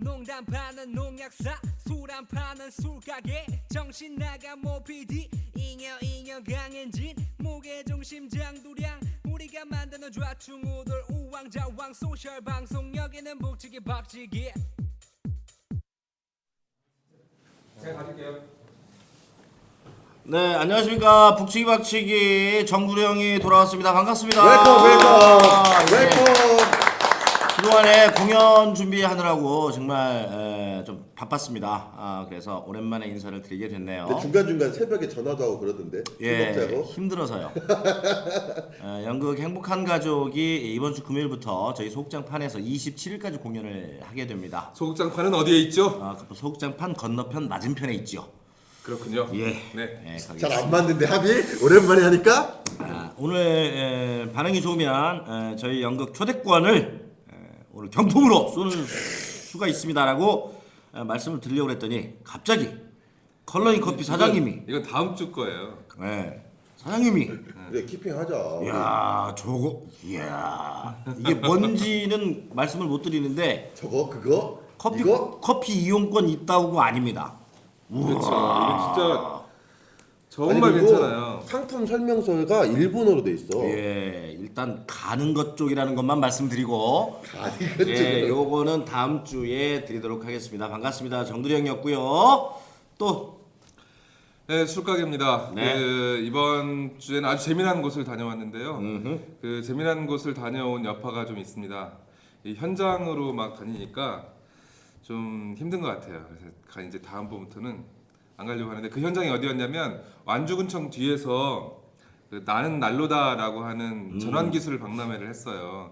농담 파는 농약사 술 안 파는 술가게 정신 나간 모피디 잉여 강현진 무게중심 장두량 우리가 만드는 좌충우돌 우왕좌왕 소셜 방송 여기는 북치기 박치기. 제가 가질게요. 네, 안녕하십니까. 북치기 박치기 정구리 형이 돌아왔습니다. 반갑습니다. 웰컴. 그동안에 공연 준비하느라고 정말 좀 바빴습니다. 그래서 오랜만에 인사를 드리게 됐네요. 근데 중간중간 새벽에 전화도 하고 그러던데. 예, 힘들어서요. 연극 행복한 가족이 이번 주 금요일부터 저희 소극장판에서 27일까지 공연을 하게 됩니다. 소극장판은 어디에 있죠? 그 소극장판 건너편 맞은편에 있죠. 그렇군요. 예. 네. 잘 안 맞는데 합이 오랜만에 하니까. 오늘 반응이 좋으면 저희 연극 초대권을 오늘 경품으로 쏘는 수가 있습니다라고 말씀을 드리려고 했더니 갑자기 컬러잉 커피 사장님이 이건 다음 주 거예요. 사장님이 그래 키핑하자. 이야 이게 뭔지는 말씀을 못 드리는데 저거 그거 커피 이용권 있다고 아닙니다. 그렇죠. 이거 진짜 정말 아니, 그리고 괜찮아요. 상품 설명서가 일본어로 돼 있어. 예, 일단 가는 것 쪽이라는 것만 말씀드리고 요거는 다음 주에 드리도록 하겠습니다. 반갑습니다. 정두리 형이었고요. 또 네, 술가게입니다. 네. 이번 주에는 아주 재미난 곳을 다녀왔는데요. 그 재미난 곳을 다녀온 여파가 좀 있습니다. 이 현장으로 막 다니니까 좀 힘든 것 같아요. 그래서 이제 다음번부터는 안 가려고 하는데 그 현장이 어디였냐면 완주군청 뒤에서 그 나는 난로다라고 하는 전환기술 박람회를 했어요.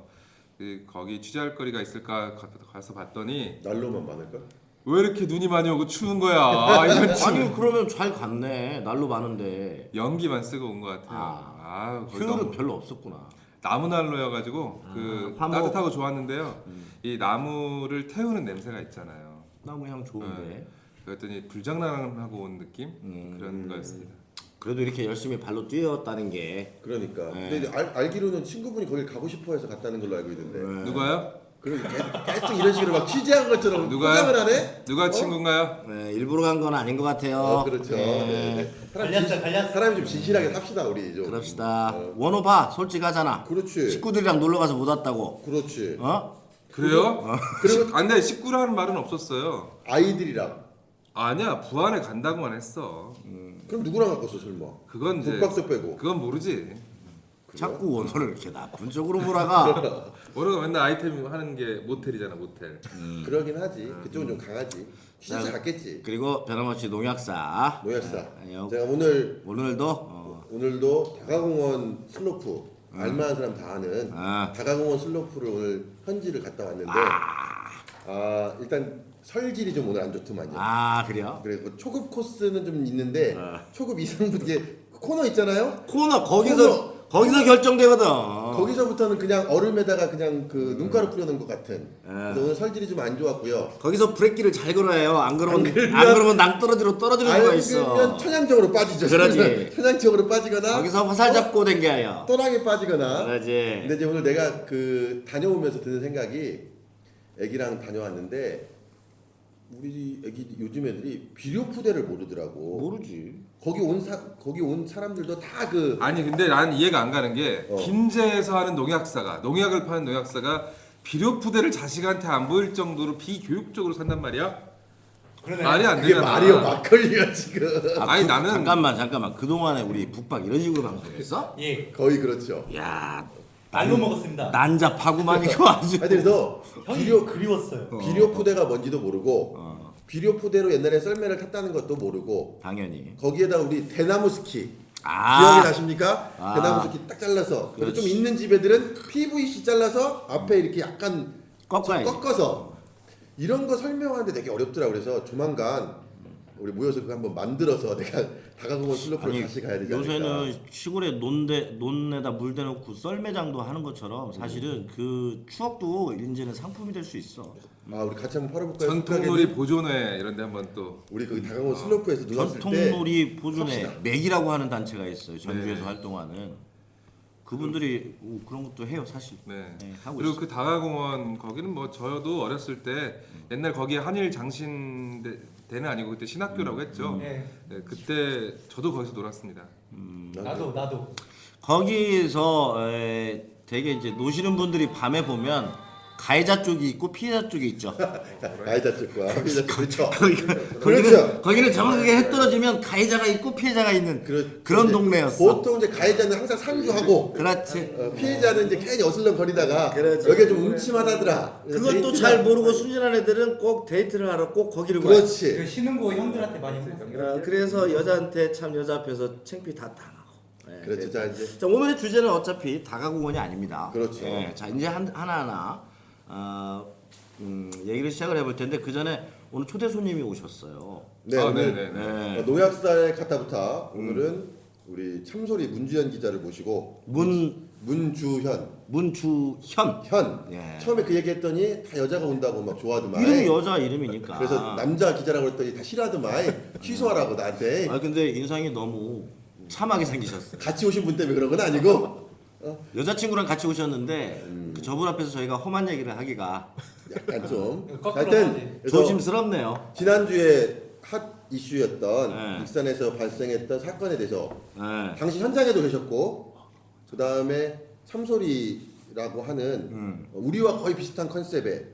거기 취재할 거리가 있을까 가서 봤더니 난로만 많을까? 왜 이렇게 눈이 많이 오고 추운 거야? 이런 아니 그러면 잘 갔네. 날로 많은데 연기만 쓰고 온 것 같아요. 거기 효율은 너무 별로 없었구나. 나무 난로여가지고 그 화목. 따뜻하고 좋았는데요. 이 나무를 태우는 냄새가 있잖아요. 나무 향 좋은데. 그랬더니 불장난하고 온 느낌 그런 거였습니다. 그래도 이렇게 열심히 발로 뛰었다는 게 그러니까. 근데 알기로는 친구분이 거길 가고 싶어해서 갔다는 걸로 알고 있는데. 누가요? 그러게 계속 이런 식으로 막 취재한 것처럼 누가요? 포장을 하네. 누가 친구인가요? 일부러 간 건 아닌 것 같아요. 그렇죠. 네. 사람이 좀 진실하게 삽시다 우리 좀. 그럽시다. 원호 봐, 솔직하잖아. 그렇지. 식구들이랑 놀러 가서 못 왔다고. 그렇지. 그래요? 그리고 안돼 식구라는 말은 없었어요. 아이들이랑. 아니야 부안에 간다고만 했어. 그럼 누구랑 갔겠어 설마? 그건 이제 북박스 빼고. 그건 모르지. 자꾸 원호를 이렇게 나쁜 쪽으로 몰아가. 우리가 맨날 아이템 하는 게 모텔이잖아 모텔. 그러긴 하지. 그쪽은 좀 강하지. 취재 갔겠지. 그리고 변함없이 농약사. 노약사. 네, 제가 오늘도 다가공원 슬로프 알만한 사람 다 아는 다가공원 슬로프를 오늘 현지를 갔다 왔는데 일단 설질이 좀 오늘 안 좋더만요. 그래요? 그리고 초급 코스는 좀 있는데 초급 이상부터 이게 코너 있잖아요. 코너 거기서 결정되거든. 거기서부터는 그냥 얼음에다가 그냥 그 눈가루 뿌려놓은 것 같은. 그래서 오늘 설질이 좀 안 좋았고요. 거기서 브레이크를 잘 걸어야 해요. 안 그러면 낭떠러지로 떨어지는 수가 있어. 그러면 천양적으로 빠지죠. 그러지. 천양적으로 빠지거나 거기서 화살 잡고 댕겨요. 또랑에 빠지거나. 그러지. 근데 이제 오늘 내가 그 다녀오면서 드는 생각이 애기랑 다녀왔는데 우리 애기 요즘 애들이 비료푸대를 모르더라고. 모르지. 거기 온 사람들도 다 그 아니 근데 난 이해가 안 가는 게 김제에서 하는 농약을 파는 농약사가 비료푸대를 자식한테 안 보일 정도로 비교육적으로 산단 말이야? 그러네. 말이 안 그게 되잖아. 말이요 막걸리야 지금. 아니 나는 잠깐만. 그동안에 우리 북박 이런 식으로 방송했어? 예, 거의 그렇죠. 야, 날로 먹었습니다. 난잡하구만 이거 아주. 하여튼 그래서 형이 그리웠어요. 비료푸대가 뭔지도 모르고 비료푸대로 옛날에 썰매를 탔다는 것도 모르고 당연히. 거기에다 우리 대나무 스키 기억이 나십니까? 아. 대나무 스키 딱 잘라서 그리고 좀 그렇지. 있는 집 애들은 PVC 잘라서 앞에 이렇게 약간 꺾어야지. 꺾어서 이런 거 설명하는데 되게 어렵더라고. 그래서 조만간 우리 모여서 그거 한번 만들어서 내가 다가공원 슬로프를 다시 가야 되지 않을까. 요새는 시골에 논에다 물 대놓고 썰매장도 하는 것처럼 사실은 그 추억도 이제는 상품이 될 수 있어. 우리 같이 한번 팔아볼까요? 전통놀이 보존회 이런 데 한번 또 우리 거기 다가공원 슬로프에서 눈 왔을 때 전통놀이 보존에 삽시다. 맥이라고 하는 단체가 있어요. 전주에서 네. 활동하는. 그분들이 그런 것도 해요 사실. 네. 네, 하고 그리고 있어요. 그 다가공원 거기는 뭐 저도 어렸을 때 옛날 거기에 한일 장신대는 아니고 그때 신학교라고 했죠. 네. 네, 그때 저도 거기서 놀았습니다. 나도. 거기서 되게 이제 노시는 분들이 밤에 보면 가해자 쪽이 있고 피해자 쪽이 있죠. 가해자 쪽과 피해자 쪽 그렇죠. 거기는 그렇죠. 거기는 정확하게 해 떨어지면 가해자가 있고 피해자가 있는 그런 이제 동네였어. 보통 이제 가해자는 항상 상주하고 그렇지. 피해자는 이제 괜히 어슬렁거리다가 그렇지. 여기가 좀 음침하다더라. 그것도 잘 모르고 순진한 애들은 꼭 데이트를 하러 꼭 거기를 가요. 그렇지. 그 신흥고 형들한테 많이 혼났어요. 그래서 여자한테 참 여자 앞에서 창피 다 당하고. 예, 그렇죠. 자 이제 자 오늘의 주제는 어차피 다가공원이 아닙니다. 그렇죠. 예, 자 이제 하나하나 얘기를 시작을 해볼 텐데 그 전에 오늘 초대 손님이 오셨어요. 네, 아, 오늘 네네네. 농약사의 카타부타 오늘은 우리 참소리 문주현 기자를 모시고 문주현 문주현. 예. 처음에 그 얘기했더니 다 여자가 온다고 막 좋아하더만. 이름이 여자 이름이니까. 그래서 남자 기자라고 했더니 다 싫어하더만 취소하라고 나한테. 아 근데 인상이 너무 참하게 생기셨어요. 같이 오신 분 때문에 그런 건 아니고 여자친구랑 같이 오셨는데 그 저분 앞에서 저희가 험한 얘기를 하기가 약간 좀 거꾸로 하여튼 하지. 그래서 조심스럽네요. 지난주에 핫 이슈였던 네. 익산에서 발생했던 사건에 대해서 예. 당시 현장에도 계셨고 그 다음에 참소리라고 하는 우리와 거의 비슷한 컨셉의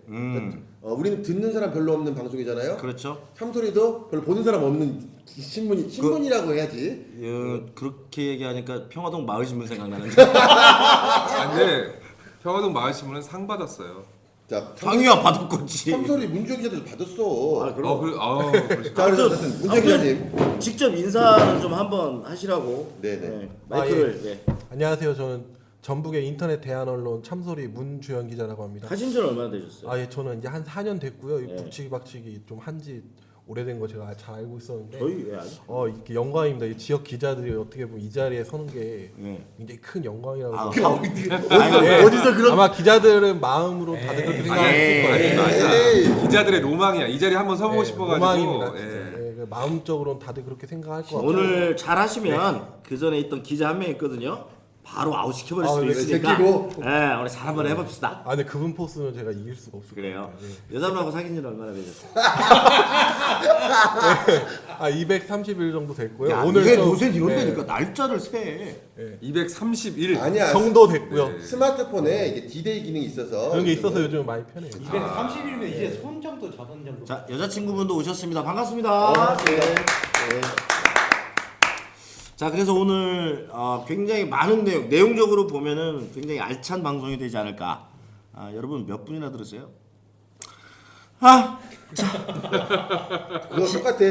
우리는 듣는 사람 별로 없는 방송이잖아요. 그렇죠. 참소리도 별로 보는 사람 없는 신문이라고 해야지. 그렇게 얘기하니까 평화동 마을신문 생각나는데. 아, 근데 평화동 마을신문은 상 받았어요. 자 상위와 받았겠지. 참소리 문주현 기자도 받았어. 아, 그럼. 그러시구나. 자 그래서 어쨌든 문주현 기자님. 직접 인사는 좀 한번 하시라고. 네네. 네, 마이크를 아, 예. 안녕하세요. 저는 전북의 인터넷 대한 언론 참소리 문주현 기자라고 합니다. 하신 지 얼마나 되셨어요? 아, 예, 저는 이제 한 4년 됐고요. 이 예. 북치기 박치기 좀 한지 오래된 거 제가 잘 알고 있었는데 저희 왜 아직? 이렇게 영광입니다. 이 지역 기자들이 어떻게 보면 이 자리에 서는 게 예. 굉장히 큰 영광이라고 아, 생각합니다. 예. 어디서 그런 아마 기자들은 마음으로 다들 그렇게 생각했을 거예요. 맞아. 에이. 기자들의 로망이야. 이 자리에 한번 서보고 싶어가지고. 로망입니다. 예. 진짜. 예, 그 마음적으로는 다들 그렇게 생각할 것 같아요. 오늘 잘 하시면 그 전에 있던 기자 한 명 있거든요. 바로 아웃 시켜버릴 수도 네, 있으니까. 제끼고. 네, 오늘 잘 한번 해봅시다. 아, 근데 그분 포스는 제가 이길 수가 없을 그래요. 것 같아요. 예. 여자분하고 사귄 지는 얼마나 되셨어요? 아, 230일 정도 됐고요. 야, 오늘 이게 좀, 요새 이런 예, 데니까 날짜를 세. 231. 아니야. 정도 됐고요. 네. 스마트폰에 이게 디데이 기능이 있어서 그런 게 있어서 요즘 많이 편해요. 230일이면 이제 손 정도 잡은 정도. 자, 여자친구분도 오셨습니다. 반갑습니다. 네. 자, 그래서 오늘 굉장히 많은 내용적으로 보면은 굉장히 알찬 방송이 되지 않을까. 여러분 몇 분이나 들으세요? 그거 똑같아.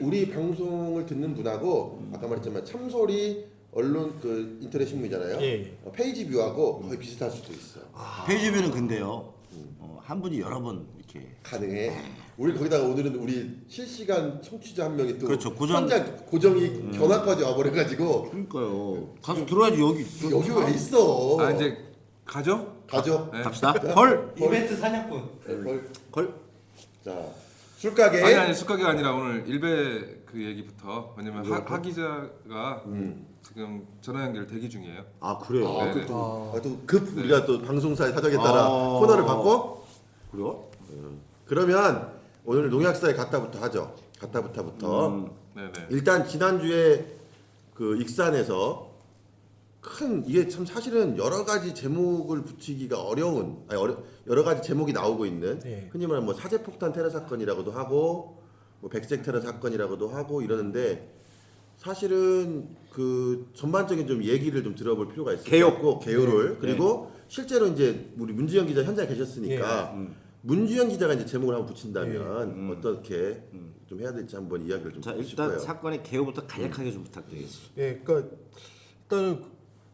우리 방송을 듣는 분하고 아까 말했지만 참소리 언론 그 인터넷 신문이잖아요. 예. 페이지 뷰하고 거의 비슷할 수도 있어. 페이지뷰는 근데요. 한 분이 여러 번 이렇게 가능해. 우리 거기다가 오늘은 우리 실시간 청취자 한 명이 또 그렇죠. 고정이 견학까지 와버려가지고 그러니까요. 가서 들어야지 여기. 여기 왜 있어? 아 이제 가죠? 가죠. 네. 갑시다. 걸. 이벤트 사냥꾼. 걸. 자 술가게. 아니 술가게가 아니라 오늘 일베 그 얘기부터. 왜냐면 하 기자가 지금 전화 연결 대기 중이에요. 아, 그래요. 네. 그 또급 우리가 또 방송사의 사정에 따라 코너를 바꿔. 그래요? 그러면 오늘 농약사에 갔다부터 하죠. 갔다부터. 네네. 일단 지난주에 그 익산에서 이게 참 사실은 여러 가지 제목을 붙이기가 어려운 여러 가지 제목이 나오고 있는 네. 흔히 말하는 뭐 사제폭탄 테러 사건이라고도 하고 뭐 백색 테러 사건이라고도 하고 이러는데 사실은 그 전반적인 좀 얘기를 좀 들어볼 필요가 있을 것 같고 개요를 그리고 실제로 이제 우리 문주현 기자 현장에 계셨으니까 문주현 기자가 이제 제목을 한번 붙인다면 어떻게 좀 해야 될지 한번 이야기를 좀 자, 듣고 일단 싶어요. 사건의 개요부터 간략하게 좀 부탁드리겠습니다. 예, 그러니까 일단은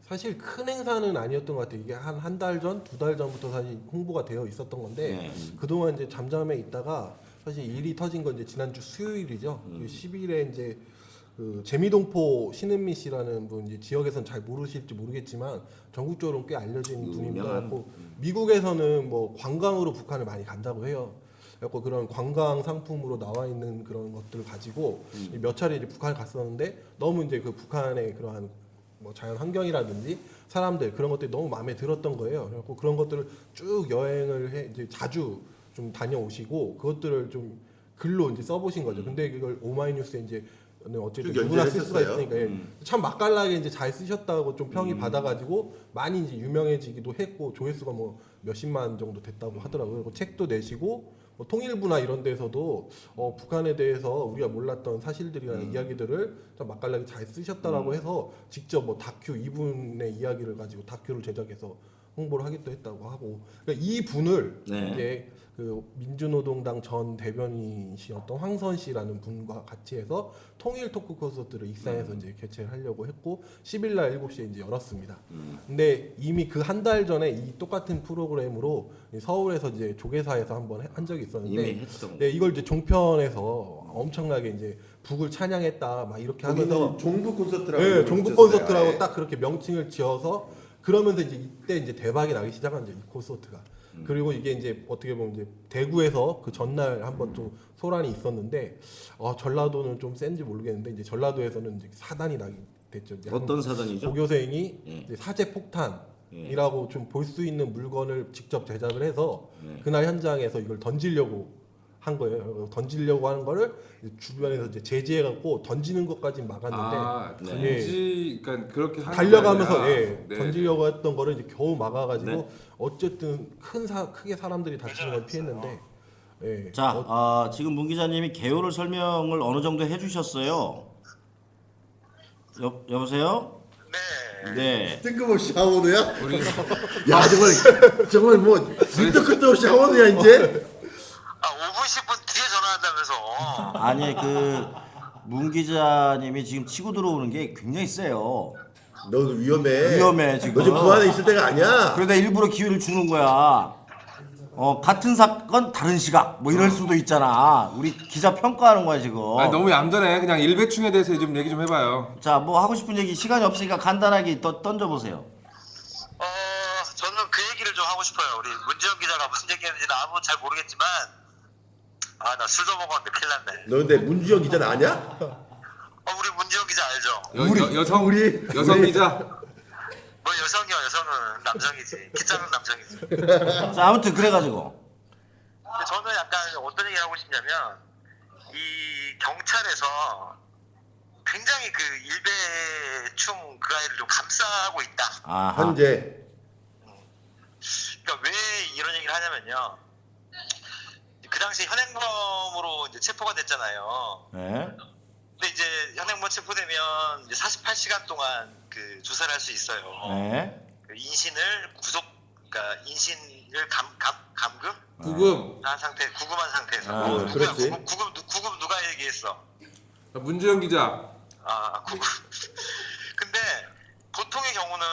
사실 큰 행사는 아니었던 것 같아요. 이게 한 달 전, 2달 전부터 사실 홍보가 되어 있었던 건데 네. 그동안 이제 잠잠해 있다가 사실 일이 터진 건 이제 지난주 수요일이죠. 그 10일에 이제 그 재미동포 신은미 씨라는 분 이제 지역에서는 잘 모르실지 모르겠지만 전국적으로 꽤 알려진 분입니다. 유명한. 그래갖고 미국에서는 뭐 관광으로 북한을 많이 간다고 해요. 그래갖고 그런 관광 상품으로 나와 있는 그런 것들을 가지고 몇 차례 이제 북한을 갔었는데 너무 이제 그 북한의 그러한 뭐 자연 환경이라든지 사람들 그런 것들이 너무 마음에 들었던 거예요. 그래갖고 그런 것들을 쭉 여행을 해 이제 자주 좀 다녀오시고 그것들을 좀 글로 이제 써보신 거죠. 근데 이걸 오마이뉴스에 이제 어쨌든 쭉 누구나 쓸 연재를 수가 했었어요. 있으니까 참 맛깔나게 이제 잘 쓰셨다고 좀 평이 받아가지고 많이 이제 유명해지기도 했고 조회수가 뭐 몇십만 정도 됐다고 하더라고요. 그리고 책도 내시고 뭐 통일부나 이런 데서도 북한에 대해서 우리가 몰랐던 사실들이나 이야기들을 좀 맛깔나게 잘 쓰셨다라고 해서 직접 뭐 다큐 이분의 이야기를 가지고 다큐를 제작해서 홍보를 하기도 했다고 하고 그러니까 이 분을 네. 이제 그 민주노동당 전 대변인이셨던 황선 씨라는 분과 같이 해서 통일 토크 콘서트를 익산에서 이제 개최를 하려고 했고 10일 날 7시에 이제 열었습니다. 근데 이미 그 한 달 전에 이 똑같은 프로그램으로 서울에서 이제 조계사에서 한번 한 적이 있었는데 이미 했던 네, 이걸 이제 종편에서 엄청나게 이제 북을 찬양했다 막 이렇게 하면서 거기는 종북 콘서트라고 네, 이름을 종북 붙였어요, 콘서트라고 아예. 딱 그렇게 명칭을 지어서 그러면서 이제 이때 이제 대박이 나기 시작한 거죠, 이 콘서트가. 그리고 이게 이제 어떻게 보면 이제 대구에서 그 전날 한번 좀 소란이 있었는데 전라도는 좀 센지 모르겠는데 이제 전라도에서는 이제 사단이 나게 됐죠. 이제 어떤 사단이죠? 고교생이 예. 이제 사제 폭탄이라고 좀 볼 수 있는 물건을 직접 제작을 해서 그날 현장에서 이걸 던지려고 한 거예요. 던지려고 하는 거를 주변에서 이제 제지해갖고 던지는 것까지 막았는데 그러니까 그렇게 하는 달려가면서 게 아니라, 예, 네. 던지려고 했던 거를 이제 겨우 막아가지고 네. 어쨌든 크게 사람들이 다치는 걸 피했는데 예. 자, 지금 문 기자님이 개요를 설명을 어느 정도 해주셨어요. 여보세요? 네. 뜬금없이 하원우야? 우리 야 정말 뭐 밑도 끝도 없이 하원우야 이제? 5분 10분 뒤에 전화한다면서. 아니 그 문 기자님이 지금 치고 들어오는 게 굉장히 세요. 너 위험해. 위험해, 지금. 너 지금 그 안에 있을 때가 아니야. 그러다 일부러 기회를 주는 거야. 같은 사건 다른 시각 뭐 이럴 수도 있잖아. 우리 기자 평가하는 거야 지금. 아니, 너무 얌전해. 그냥 일배충에 대해서 좀 얘기 좀 해봐요. 자, 뭐 하고 싶은 얘기 시간이 없으니까 간단하게 던져보세요. 저는 그 얘기를 좀 하고 싶어요. 우리 문지영 기자가 무슨 얘기했는지는 아무 잘 모르겠지만, 나 술도 먹었는데 큰일 났네. 너 근데 문주영 기자는 아냐? 우리 문지영 기자 알죠? 여성 우리 기자. 뭐 여성이요, 여성은 남성이지. 기자는 남성이지. 자, 아무튼 그래가지고 근데 저는 약간 어떤 얘기를 하고 싶냐면, 이 경찰에서 굉장히 그 일배충 그 아이를 좀 감싸고 있다. 아하. 현재 그러니까 왜 이런 얘기를 하냐면요. 그 당시 현행범으로 이제 체포가 됐잖아요. 네. 근데 이제 현행범 체포되면 이제 48시간 동안 그 조사를 할 수 있어요. 네. 그 인신을 그러니까 인신을 감금 구금. 한 상태, 구금한 상태에서. 아, 누구야? 그렇지. 구금 누가 얘기했어? 문주영 기자. 구금. 근데 보통의 경우는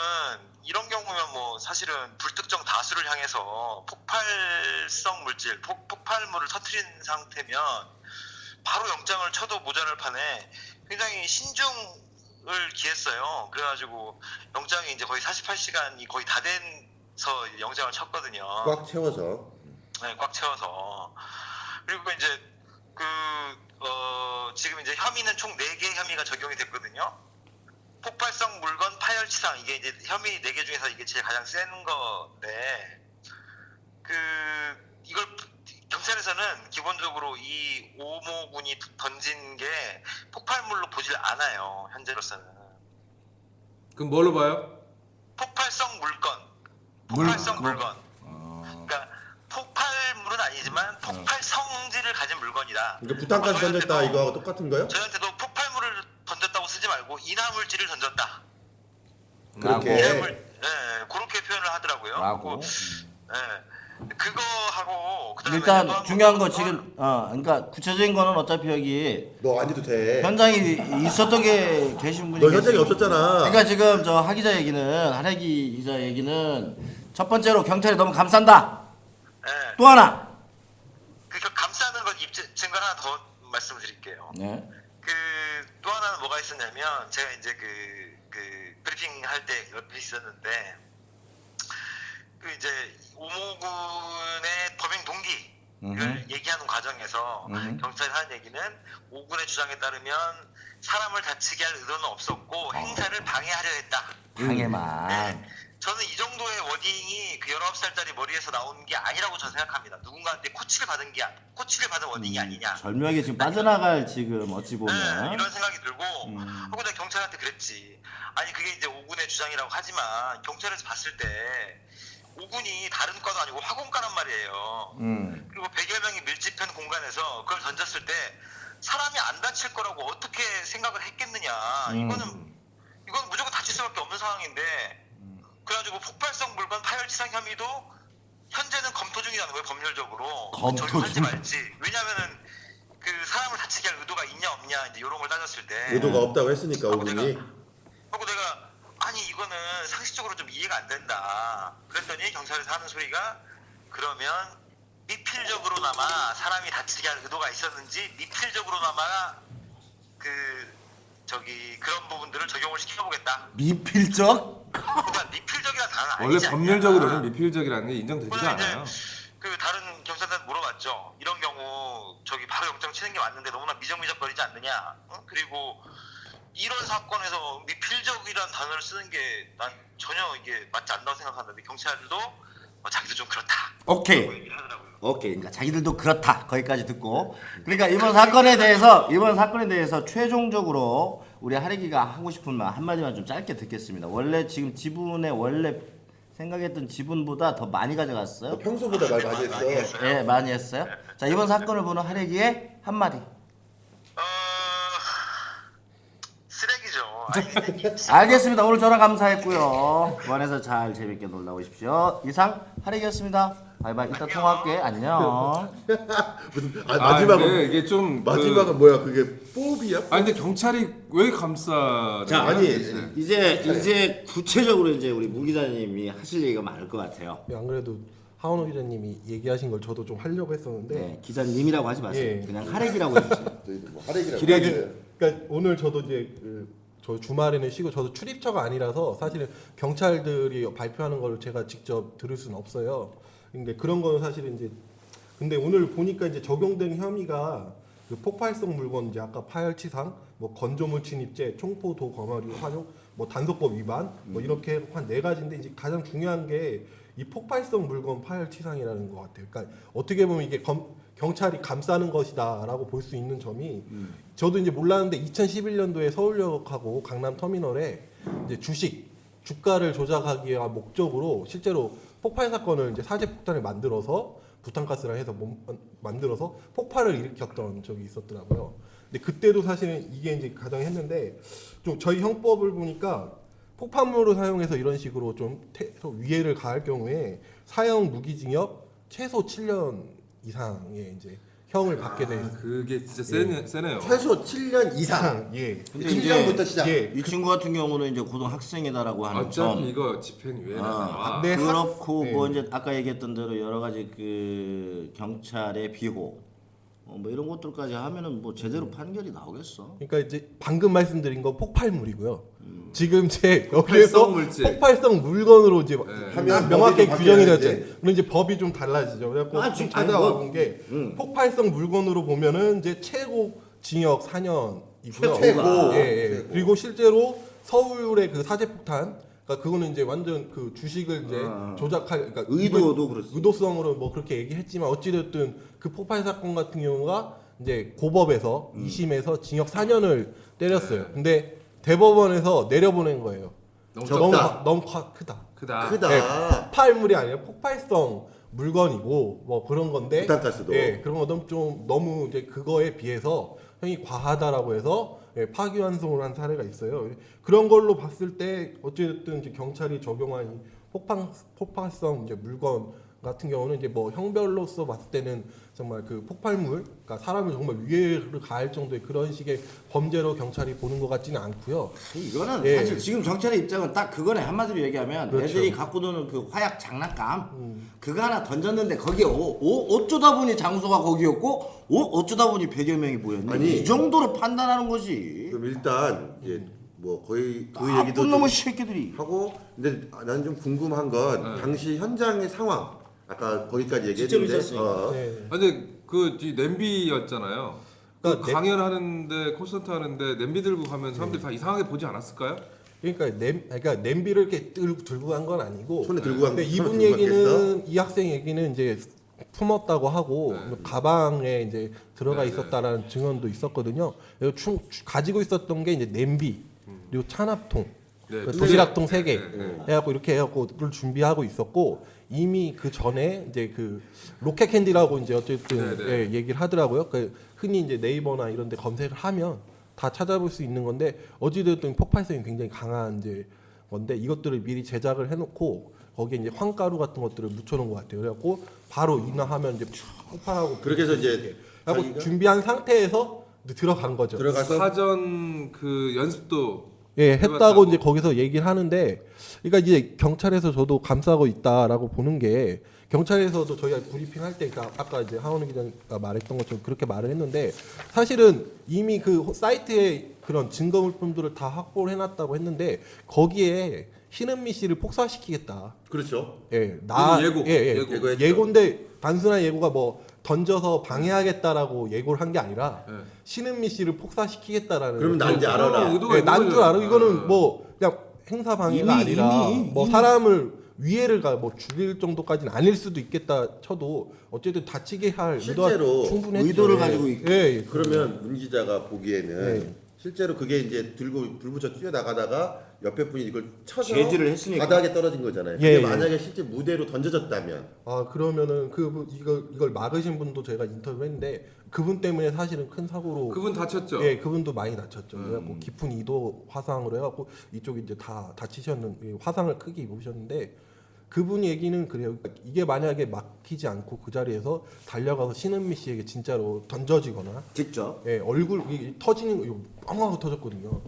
이런 경우면 뭐 사실은 불특정 다수를 향해서 폭발성 물질, 폭발물을 터뜨린 상태면 바로 영장을 쳐도 모자랄 판에 굉장히 신중을 기했어요. 그래가지고 영장이 이제 거의 48시간이 거의 다 돼서 영장을 쳤거든요. 꽉 채워서. 네, 꽉 채워서. 그리고 이제 지금 이제 혐의는 총 4개 혐의가 적용이 됐거든요. 폭발성 물건 파열치상, 이게 이제 혐의 4개 중에서 이게 제일 가장 센 건데, 이걸 경찰에서는 기본적으로 이 오모 군이 던진 게 폭발물로 보질 않아요, 현재로서는. 그럼 뭘로 봐요? 폭발성 물건. 그러니까 폭발물은 아니지만 폭발 성질을 가진 물건이다. 그러니까 부탄가스 던졌다 이거하고 똑같은 거요? 저희한테도 폭발물을 던졌다고 쓰지 말고 인화물질을 던졌다. 그렇게. 그렇게 표현을 하더라고요. 라고. 그거 하고 그다음에 일단 또 중요한 거 한 번, 지금 그러니까 구체적인 거는 어차피 여기 너 안 해도 돼. 현장에 있었던 게 계신 분이 너 현장에 계시고. 없었잖아. 그러니까 지금 저 하 기자 얘기는 한혜기 기자 얘기는 첫 번째로 경찰이 너무 감싼다. 또 하나. 그 감싸는 건 증거 하나 더 말씀드릴게요. 네. 또 하나는 뭐가 있었냐면 제가 이제 그 브리핑 할 때 옆에 있었는데 이제 오모군의 범행 동기를 얘기하는 과정에서 경찰이 하는 얘기는 오군의 주장에 따르면 사람을 다치게 할 의도는 없었고 행사를 방해하려 했다. 방해만. 저는 이 정도의 워딩이 그 19살짜리 머리에서 나온 게 아니라고 저는 생각합니다. 누군가한테 코치를 받은 워딩이 아니냐. 절묘하게 지금 빠져나갈 지금 어찌 네, 보면 이런 생각이 들고 하고 내가 경찰한테 그랬지. 아니 그게 이제 오군의 주장이라고 하지만 경찰에서 봤을 때 오군이 다른 과도 아니고 화공과란 말이에요. 그리고 100여 명이 밀집한 공간에서 그걸 던졌을 때 사람이 안 다칠 거라고 어떻게 생각을 했겠느냐. 이건 무조건 다칠 수밖에 없는 상황인데 그래가지고 폭발성 물건 파열치상 혐의도 현재는 검토 중이라는 거예요. 법률적으로. 검토 적용할지 중. 말지. 왜냐면은 그 사람을 다치게 할 의도가 있냐 없냐 이제 이런 걸 따졌을 때 의도가 없다고 했으니까 하고 오군이. 내가 아니 이거는 상식적으로 좀 이해가 안 된다. 그랬더니 경찰에서 하는 소리가 그러면 미필적으로나마 사람이 다치게 할 의도가 있었는지 미필적으로나마 그런 부분들을 적용을 시켜보겠다. 미필적? 그러니까 미필적이라는 단어는 원래 아니지 않냐. 법률적으로는 미필적이라는 게 인정되지가 그래서 이제 않아요. 그 다른 경찰한테 물어봤죠. 이런 경우 저기 바로 영장 치는 게 맞는데 너무나 미적미적거리지 않느냐. 그리고 이런 사건에서 미필적이라는 단어를 쓰는 게 난 전혀 이게 맞지 않다고 생각하는데 경찰들도 자기도 좀 그렇다. 오케이. 얘기를 하더라고요. 오케이. 그러니까 자기들도 그렇다. 거기까지 듣고. 그러니까 이번 사건에 대해서 최종적으로 우리 하래기가 하고 싶은 말 한마디만 좀 짧게 듣겠습니다. 원래 지금 지분의 원래 생각했던 지분보다 더 많이 가져갔어요. 평소보다 말 많이 했어. 예, 많이 했어요. 자, 이번 사건을 보는 하래기의 한마디. 쓰레기죠. 알겠습니다. 오늘 전화 감사했고요. 원에서 잘 재밌게 놀다 오십시오. 이상 하래기였습니다. 바이바이. 이따 통화할게. 안녕. 무슨 근데 마지막은 이게 좀 마지막은 뭐야? 그게 뽀비야? 근데 경찰이 왜 감싸? 자, 아니, 이제 구체적으로 이제 우리 무 기자님이 하실 얘기가 많을 것 같아요. 안 그래도 하원호 기자님이 얘기하신 걸 저도 좀 하려고 했었는데 네, 기자님이라고 하지 마세요. 예. 그냥 하래기라고 해주세요. 저희도 뭐 하래기라고. 기레기. 그러니까 오늘 저도 이제 저 주말에는 쉬고 저도 출입처가 아니라서 사실은 경찰들이 발표하는 걸 제가 직접 들을 수는 없어요. 근데 그런 거는 사실은 이제 근데 오늘 보니까 이제 적용된 혐의가 그 폭발성 물건 이제 아까 파열치상, 뭐 건조물 침입죄, 총포 도검하류 활용, 뭐 단속법 위반, 뭐 이렇게 한 4가지인데 이제 가장 중요한 게 이 폭발성 물건 파열치상이라는 것 같아요. 그러니까 어떻게 보면 이게 경찰이 감싸는 것이다라고 볼 수 있는 점이 저도 이제 몰랐는데 2011년도에 서울역하고 강남터미널에 이제 주가를 조작하기 위한 목적으로 실제로 폭발 사건을 이제 사제 폭탄을 만들어서 부탄가스랑 해서 만들어서 폭발을 일으켰던 적이 있었더라고요. 근데 그때도 사실은 이게 이제 가장 했는데 좀 저희 형법을 보니까 폭발물을 사용해서 이런 식으로 좀 위해를 가할 경우에 사형 무기징역 최소 7년 이상의 이제 형을 받게 돼 있어요. 그게 진짜 세네요. 최소 7년 이상. 예. 근데 7년부터 시작. 예. 이 친구 같은 경우는 이제 고등학생이다라고 하는 점. 어차피 이거 집행유예는 나와. 네. 그렇고 네. 뭐 이제 아까 얘기했던 대로 여러 가지 그 경찰의 비호 뭐 이런 것들까지 하면은 뭐 제대로 판결이 나오겠어. 그러니까 이제 방금 말씀드린 건 폭발물이고요. 지금 제 폭발성 여기에서 물질. 폭발성 물건으로 이제 하면 명확하게 법이 좀 규정이 바뀌어야지. 되었죠. 그럼 이제 법이 좀 달라지죠. 그래갖고 아, 좀 지금 아니, 찾아온 게 폭발성 물건으로 보면은 이제 최고 징역 4년이고요. 최고. 예. 그리고 실제로 서울의 그 사제폭탄, 그러니까 그거는 이제 완전 그 주식을 이제 조작할, 그러니까 의도도 그렇습니다. 의도성으로 뭐 그렇게 얘기했지만 어찌됐든 그 폭발 사건 같은 경우가 이제 고법에서 2심에서 징역 4년을 때렸어요. 근데 대법원에서 내려보낸 거예요. 너무 적다. 너무 크다. 크다. 크다. 네, 폭발물이 아니라 폭발성 물건이고 뭐 그런 건데. 부탄가스도. 예, 그런 것도 좀 너무 이제 그거에 비해서 형이 과하다라고 해서 예, 파기환송을 한 사례가 있어요. 그런 걸로 봤을 때 어쨌든 이제 경찰이 적용한 이 폭발성 이제 물건 같은 경우는 이제 뭐 형별로서 봤을 때는 정말 그 폭발물, 그러니까 사람을 정말 위해를 가할 정도의 그런 식의 범죄로 경찰이 보는 것 같지는 않고요. 이거는 예. 사실 지금 경찰의 입장은 딱 그거네. 한마디로 얘기하면 그렇죠. 애들이 갖고 노는 그 화약 장난감 그거 하나 던졌는데 거기에 어쩌다 보니 장소가 거기였고 어쩌다 보니 100여 명이 모였네. 아니. 이 정도로 판단하는 거지. 그럼 일단 이제 뭐 거의 그 나쁜 얘기도 놈의 좀 새끼들이. 하고 근데 나는 좀 궁금한 건 당시 현장의 상황 아까 거기까지 직접 얘기했는데 있었으니까. 네. 근데 그 냄비였잖아요. 그러니까 강연하는데 콘서트 하는데 냄비 들고 가면 사람들이 다 이상하게 보지 않았을까요? 그러니까 냄비를 이렇게 들고 간 건 아니고. 손에 들고 간 근데 손에 이분 들고 갔겠어? 얘기는 이 학생 얘기는 이제 품었다고 하고 가방에 이제 들어가 네, 있었다라는 증언도 있었거든요. 그리고 가지고 있었던 게 이제 냄비 그리고 찬압통, 네, 그 도시락통 3개 네. 해갖고 이렇게 해갖고 그걸 준비하고 있었고 이미 그 전에 이제 그 로켓 캔디라고 이제 어쨌든 네, 네. 예, 얘기를 하더라고요. 그 흔히 이제 네이버나 이런데 검색을 하면 다 찾아볼 수 있는 건데 어찌됐든 폭발성이 굉장히 강한 이제 건데 이것들을 미리 제작을 해놓고 거기에 이제 황가루 같은 것들을 묻혀놓은 것 같아요. 그래갖고 바로 인화하면 이제 쭉 폭발하고 그렇게 해서 이제 하고 자기가 준비한 상태에서 들어간 거죠. 들어가서 사전 그 연습도 예, 했다고 해봤다고. 이제 거기서 얘기를 하는데, 그러니까 이제 경찰에서 저도 감싸고 있다라고 보는 게 경찰에서도 저희가 브리핑 할 때 아까 이제 하원우 기자가 말했던 것처럼 그렇게 말을 했는데 사실은 이미 그 사이트에 그런 증거 물품들을 다 확보를 해놨다고 했는데 거기에 신은미 씨를 폭사시키겠다. 그렇죠. 예, 예고, 예고했죠. 예고인데 단순한 예고가 뭐 던져서 방해하겠다라고 예고를 한 게 아니라 네. 신은미 씨를 폭사시키겠다라는. 그럼 난지 알아라. 의도가 있는 난줄 거죠. 알아. 이거는 네. 뭐 그냥 행사 방해가 아니라 뭐 사람을 위해를 가 뭐 죽일 정도까지는 아닐 수도 있겠다 쳐도 어쨌든 다치게 할 의도가 실제로 충분했죠. 의도를 예. 가지고 있- 예. 그러면 문 기자가 보기에는 네. 실제로 그게 이제 들고 불 붙여 뛰어나가다가 옆에 분이 이걸 쳐서 제지를 했으니까. 바닥에 떨어진 거잖아요. 예, 근데 예. 만약에 실제 무대로 던져졌다면 아 그러면은 이걸 막으신 분도 제가 인터뷰했는데 그분 때문에 사실은 큰 사고로 그분 다쳤죠. 예, 그분도 많이 다쳤죠. 그래갖고 깊은 이도 화상으로 해갖고 이쪽이 이제 다 다치셨는 화상을 크게 입으셨는데 그분 얘기는 그래요. 이게 만약에 막히지 않고 그 자리에서 달려가서 신은미 씨에게 진짜로 던져지거나 직접 예, 얼굴 이게 터지는 거 이거 뻥 하고 터졌거든요.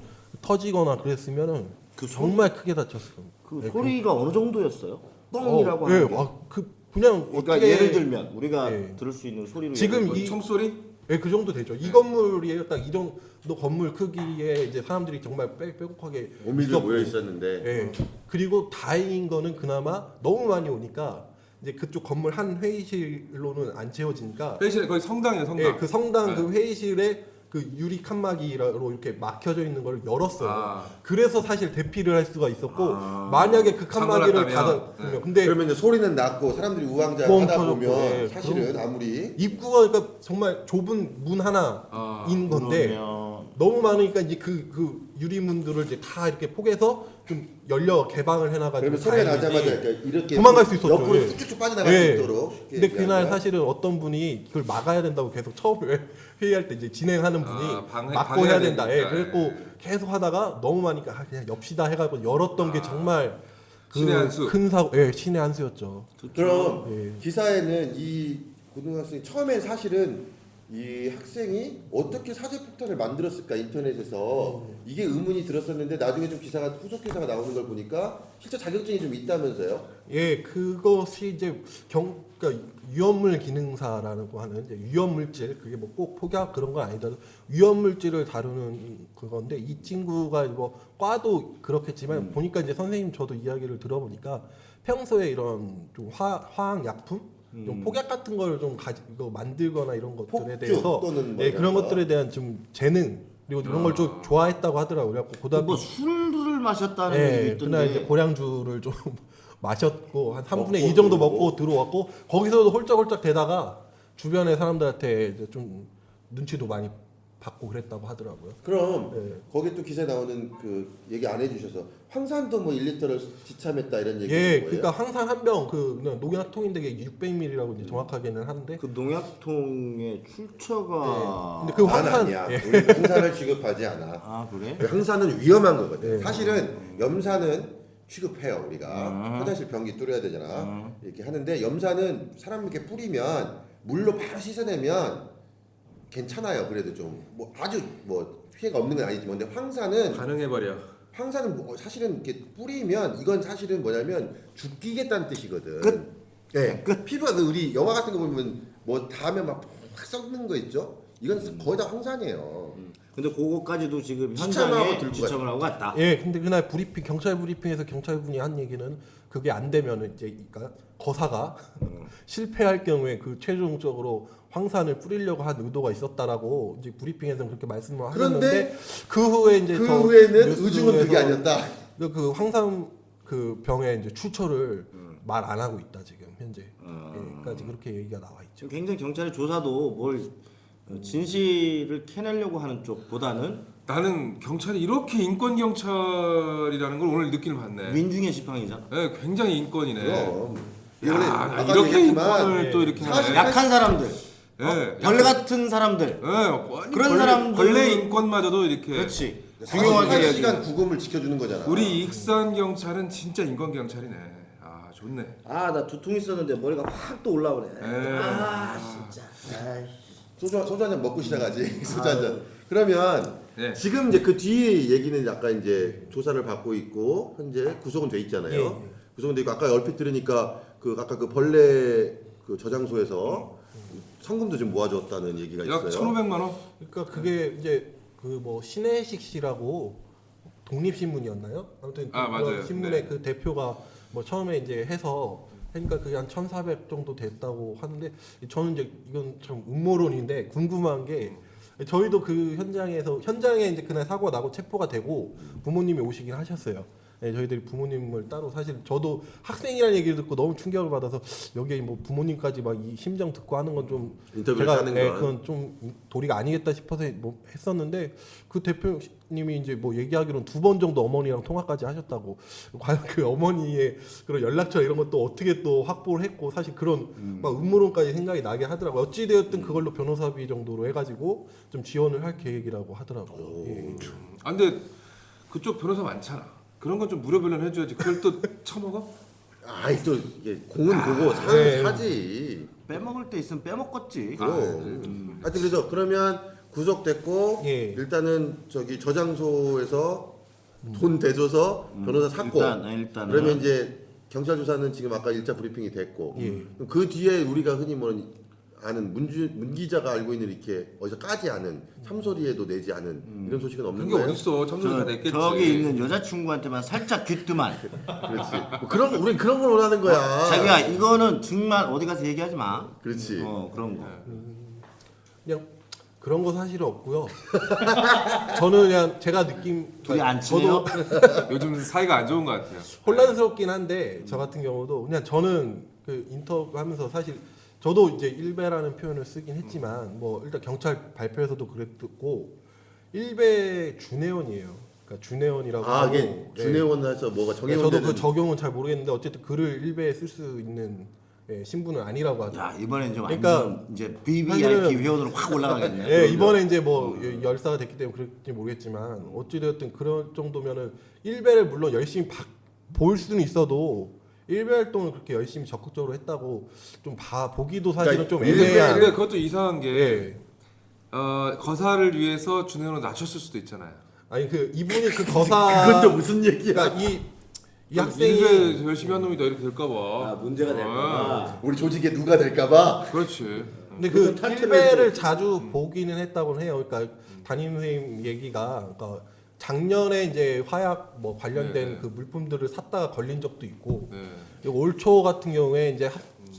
터지거나 그랬으면은 그 정말 크게 다쳤을 겁니다. 그 예, 소리가 어느 정도였어요? 뻥이라고 예, 하는 게. 그냥 그러니까 어떻게 예를 들면 우리가 예. 들을 수 있는 소리로 지금 예를 들면 이- 총소리? 예, 그 정도 되죠. 이 건물이에요. 딱 이 정도 건물 크기에 이제 사람들이 정말 빼곡하게 오미들 있었고. 모여 있었는데 예. 그리고 다행인 거는 그나마 너무 많이 오니까 이제 그쪽 건물 한 회의실로는 안 채워지니까 회의실에 거의 성당이에요, 성당. 예, 그 성당 네. 그 회의실에 그 유리 칸막이로 이렇게 막혀져 있는 걸 열었어요. 아. 그래서 사실 대피를 할 수가 있었고 아. 만약에 그 칸막이를 잠궈놨다면, 닫았으면 네. 근데 그러면 이제 소리는 났고 사람들이 우왕좌왕 뻥 하다 터졌고, 보면 예, 사실은 아무리 입구가 그러니까 정말 좁은 문 하나인 건데 그러면 너무 많으니까 이제 그 유리문들을 이제 다 이렇게 포개서 좀 열려 개방을 해놔가지고 그러면 소리가 다행이지. 나자마자 그러니까 이렇게 도망갈 수 있었죠. 옆으로 예. 쭉쭉 빠져나갈 예. 수 있도록 쉽게 근데 얘기하는 그날 거야. 사실은 어떤 분이 그걸 막아야 된다고 계속 처음에 회의할 때 이제 진행하는 분이 막고 방해해야 해야 된다. 예, 되니까, 그래고 예. 계속 하다가 너무 많으니까 그냥 엽시다 해가지고 열었던 게 정말 신의 한 수. 큰 사고, 예, 신의 한 수였죠. 그럼 예. 기사에는 이 고등학생이 처음에 사실은 이 학생이 어떻게 사제 폭탄을 만들었을까 인터넷에서 이게 의문이 들었었는데 나중에 좀 기사가 후속 기사가 나오는 걸 보니까 실제 자격증이 좀 있다면서요? 예, 그것이 이제 그러니까 위험물 기능사라고 하는 이제 위험 물질 그게 뭐 꼭 폭약 그런 건 아니더라도 위험 물질을 다루는 그건데 이 친구가 뭐 과도 그렇겠지만 보니까 이제 선생님 저도 이야기를 들어보니까 평소에 이런 좀 화학 약품 좀 폭약 같은 걸 좀 가지고 만들거나 이런 것들에 폭주 대해서 또는 예, 그런 뭐랄까. 것들에 대한 좀 재능 그리고 이런 걸 좀 좋아했다고 하더라고요. 그래갖고 고등학교 뭐 술을 마셨다는 예, 얘기 그날 이제 있던데 고량주를 좀 마셨고 한 3분의 먹고 2 정도 들어오고. 먹고 들어왔고 거기서도 홀짝홀짝 대다가 주변의 사람들한테 이제 좀 눈치도 많이 받고 그랬다고 하더라고요. 그럼 네. 거기 또 기사에 나오는 그 얘기 안 해주셔서 황산도 뭐 1리터를 지참했다 이런 얘기 예, 거예요? 그러니까 항상 한 병 그 농약통인데 이게 600ml라고 이제 정확하게는 하는데 그 농약통의 출처가 근데 그 난 황산 아니야. 예. 우리 황산을 취급하지 않아. 아 그래? 황산은 위험한 거거든. 네. 사실은 염산은 취급해요 우리가 화장실 변기 뚫어야 되잖아. 이렇게 하는데 염산은 사람 이렇게 뿌리면 물로 바로 씻어내면 괜찮아요. 그래도 좀 뭐 아주 뭐 피해가 없는 건 아니지만 근데 가능해버려. 황산은 뭐 사실은 이렇게 뿌리면 이건 사실은 뭐냐면 죽이겠다는 뜻이거든. 끝. 예. 피부가 우리 영화 같은 거 보면 뭐 닿으면 막 썩는 거 있죠. 이건 거의 다 황산이에요. 근데 그거까지도 지금 지참하고 현장에 들고 지참을 하고 갔다. 예, 근데 그날 브리핑 경찰 브리핑에서 경찰분이 한 얘기는 그게 안 되면은 이제 그러니까 거사가 실패할 경우에 그 최종적으로 황산을 뿌리려고 한 의도가 있었다라고 이제 브리핑에서는 그렇게 말씀을 그런데 하셨는데 그 후에 이제 그 더 후에는 뉴스에서 의중은 그게 아니었다. 그 황산 그 병의 이제 출처를 말 안 하고 있다 지금 현재 까지 그렇게 얘기가 나와 있죠. 지금 굉장히 경찰의 조사도 뭘 진실을 캐내려고 하는 쪽보다는 나는 경찰이 이렇게 인권 경찰이라는 걸 오늘 느끼는 봤네. 민중의 지팡이잖아. 네, 굉장히 인권이네. 그럼 야, 아까 나 이렇게 얘기했지만 인권을 또 이렇게 사실 하네. 약한 사람들, 예, 벌레 같은 사람들. 완전 그런 사람들은- 벌레 인권마저도 이렇게. 그렇지. 중요하게 시간 구금을 지켜주는 거잖아. 우리 익산 경찰은 진짜 인권 경찰이네. 아 좋네. 아, 나 두통 있었는데 머리가 확 또 올라오네. 에이. 아, 진짜. 아이. 소주 한 잔 먹고 시작하지. 소주 한 잔. 그러면 네. 지금 이제 그 뒤에 얘기는 약간 이제 조사를 받고 있고 현재 구속은 돼 있잖아요. 예. 구속은 돼 있고 아까 얼핏 들으니까 그 아까 그 벌레 그 저장소에서 성금도 좀 모아줬다는 얘기가 약 있어요. 1,500만 원. 그러니까 그게 이제 그 뭐 신혜식 씨라고 독립신문이었나요? 아무튼 아, 그런 맞아요. 신문의 네. 그 대표가 뭐 처음에 이제 해서 그러니까 그게 한 1,400 정도 됐다고 하는데 저는 이제 이건 좀 음모론인데 궁금한 게 저희도 그 현장에 이제 그날 사고가 나고 체포가 되고 부모님이 오시긴 하셨어요. 네, 저희들이 부모님을 따로 사실 저도 학생이라는 얘기를 듣고 너무 충격을 받아서 여기에 뭐 부모님까지 막 이 심정 듣고 하는 건 좀 인터뷰를 제가 하는 건. 그건 좀 도리가 아니겠다 싶어서 뭐 했었는데 그 대표님이 이제 뭐 얘기하기로는 2번 정도 어머니랑 통화까지 하셨다고 과연 그 어머니의 그런 연락처 이런 것도 어떻게 또 확보를 했고 사실 그런 막 음모론까지 생각이 나게 하더라고요. 어찌 되었든 그걸로 변호사비 정도로 해가지고 좀 지원을 할 계획이라고 하더라고요. 예. 아 근데 그쪽 변호사 많잖아. 그런 건 좀 무료 변론 해줘야지. 그걸 또 처먹어? 아이 또 이게 공은 보고 네. 사지. 빼먹을 때 있으면 빼먹겠지. 그럼. 하여튼 그래서 그러면 구속됐고 예. 일단은 저기 저장소에서 돈 대줘서 변호사 샀고 일단은. 그러면 이제 경찰 조사는 지금 아까 1차 브리핑이 됐고 예. 그 뒤에 우리가 흔히 아는 문 기자가 알고 있는 이렇게 어디서 까지 않은 참소리에도 내지 않은 이런 소식은 없는 그런 게 거예요? 어딨어. 참소리 다 냈겠지. 저기 있는 여자친구한테만 살짝 귀뜨만. 그렇지. 뭐 그런 거 우리 그런 걸 원하는 거야. 자기야, 이거는 정말 어디 가서 얘기하지 마. 그렇지. 그런 거. 그냥 그런 거 사실은 없고요. 저는 그냥 제가 둘이 안 친해요? 요즘 사이가 안 좋은 것 같아요. 혼란스럽긴 한데 저 같은 경우도 그냥 저는 그 인터뷰하면서 사실 저도 이제 일베라는 표현을 쓰긴 했지만 뭐 일단 경찰 발표에서도 그랬고 일베 준혜원이에요. 그러니까 준혜원이라고 아 하고, 이게 예. 준혜원에서 뭐가 네, 정혜원 저도 되는 그 적용은 잘 모르겠는데 어쨌든 글을 일베에 쓸 수 있는 신분은 아니라고 하죠. 야, 이번에 이제 그러니까 완전 이제 VVIP 사실은- 회원으로 확 올라가겠네. 예, 이번에 이제 뭐 열사가 됐기 때문에 그럴지 모르겠지만 어찌되었든 그런 정도면은 일베를 물론 열심히 볼 수는 있어도 일베 활동을 그렇게 열심히 적극적으로 했다고 좀 보기도 사실은 그러니까 좀 근데 애매한. 그것도 이상한 게 예. 거사를 위해서 준혜원을 낮췄을 수도 있잖아요. 아니 그 이분이 그 거사 그건 또 무슨 얘기야? 그러니까 이 학생이 일베 열심히 한 놈이다 이렇게 될까 봐. 문제가 될까봐. 우리 조직에 누가 될까봐. 그렇지. 근데 그 탈퇴를 일베를 자주 보기는 했다고는 해요. 그러니까 담임 선생님 얘기가 그러니까 작년에 이제 화약 뭐 관련된 네. 그 물품들을 샀다가 걸린 적도 있고 네. 올 초 같은 경우에 이제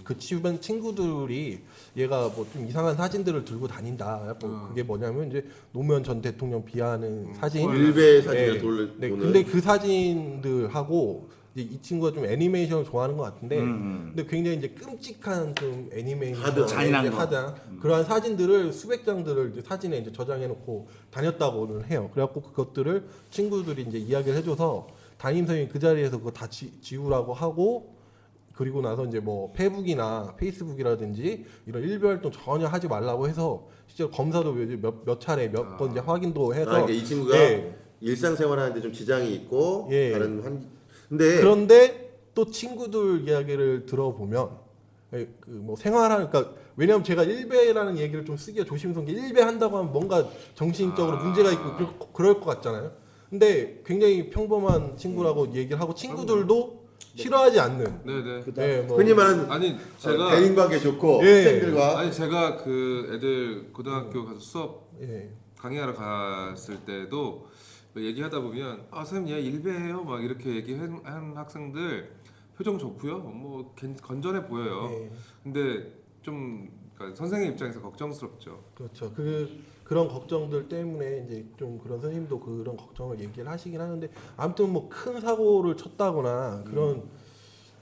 그 주변 친구들이 얘가 뭐 좀 이상한 사진들을 들고 다닌다. 그게 뭐냐면 이제 노무현 전 대통령 비하하는 사진. 일베 사진을 네. 돌. 네, 오늘. 근데 그 사진들하고 이제 이 친구가 좀 애니메이션을 좋아하는 것 같은데, 근데 굉장히 이제 끔찍한 좀 애니메이션, 하드, 잔인한 거. 그러한 사진들을 수백 장들을 이제 사진에 이제 저장해놓고 다녔다고는 해요. 그래갖고 그것들을 친구들이 이제 이야기를 해줘서 담임 선생님이 그 자리에서 그거 다 지우라고 하고. 그리고 나서 이제 뭐 페북이나 페이스북이라든지 이런 일베 활동 전혀 하지 말라고 해서 실제로 검사도 몇 차례 몇 번 이제 확인도 해서 그러니까 이 친구가 예. 일상생활하는데 좀 지장이 있고 예. 다른 근데 그런데 또 친구들 이야기를 들어보면 그 뭐 생활하는 그러니까 왜냐하면 제가 일베라는 얘기를 좀 쓰기가 조심스러운 게 일베 한다고 하면 뭔가 정신적으로 문제가 있고 그럴 것 같잖아요. 근데 굉장히 평범한 친구라고 얘기를 하고 친구들도 싫어하지 않는. 네네. 예, 뭐 흔히 말하는 아니 제가 대인 관계 좋고 예. 학생들과 아니 제가 그 애들 고등학교 가서 수업 예. 강의하러 갔을 때도 얘기하다 보면 선생님 얘 일베예요 막 이렇게 얘기한 학생들 표정 좋고요. 뭐 건전해 보여요. 예. 근데 좀 그러니까 선생님 입장에서 걱정스럽죠. 그렇죠. 그런 걱정들 때문에 이제 좀 그런 선생님도 그런 걱정을 얘기를 하시긴 하는데 아무튼 뭐 큰 사고를 쳤다거나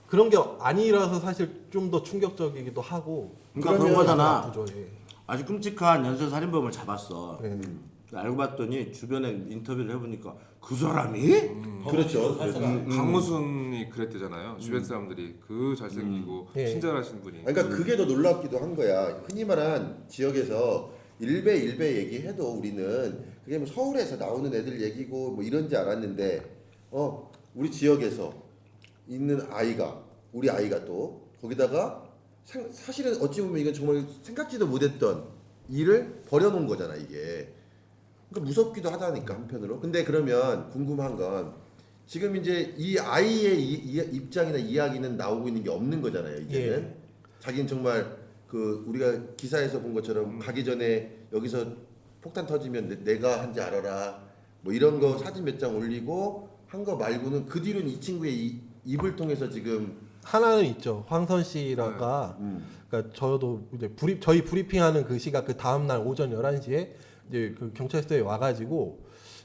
그런 게 아니라서 사실 좀 더 충격적이기도 하고. 그러니까 그런 거잖아. 아프죠, 예. 아주 끔찍한 연쇄 살인범을 잡았어. 네. 알고 봤더니 주변에 인터뷰를 해보니까 그 사람이 그렇죠. 강호순이 그랬대잖아요. 주변 사람들이 그 잘생기고 예. 친절하신 분이. 그러니까 그게 더 놀랍기도 한 거야. 흔히 말한 지역에서 일배 얘기해도 우리는 그게 뭐 서울에서 나오는 애들 얘기고 뭐 이런지 알았는데 우리 지역에서 있는 아이가 우리 아이가 또 거기다가 사실은 어찌 보면 이건 정말 생각지도 못했던 일을 벌여놓은 거잖아 이게. 그러니까 무섭기도 하다니까 한편으로. 근데 그러면 궁금한 건 지금 이제 이 아이의 입장이나 이야기는 나오고 있는 게 없는 거잖아요 이제는. 예. 자기는 정말 그 우리가 기사에서 본 것처럼 가기 전에 여기서 폭탄 터지면 내가 한지 알아라 뭐 이런 거 사진 몇 장 올리고 한 거 말고는 그 뒤로는 이 친구의 입을 통해서 지금 하나는 있죠. 황선 씨라가 그러니까 저도 이제 저희 브리핑하는 그 시각 그 다음 날 오전 11시에 이제 그 경찰서에 와가지고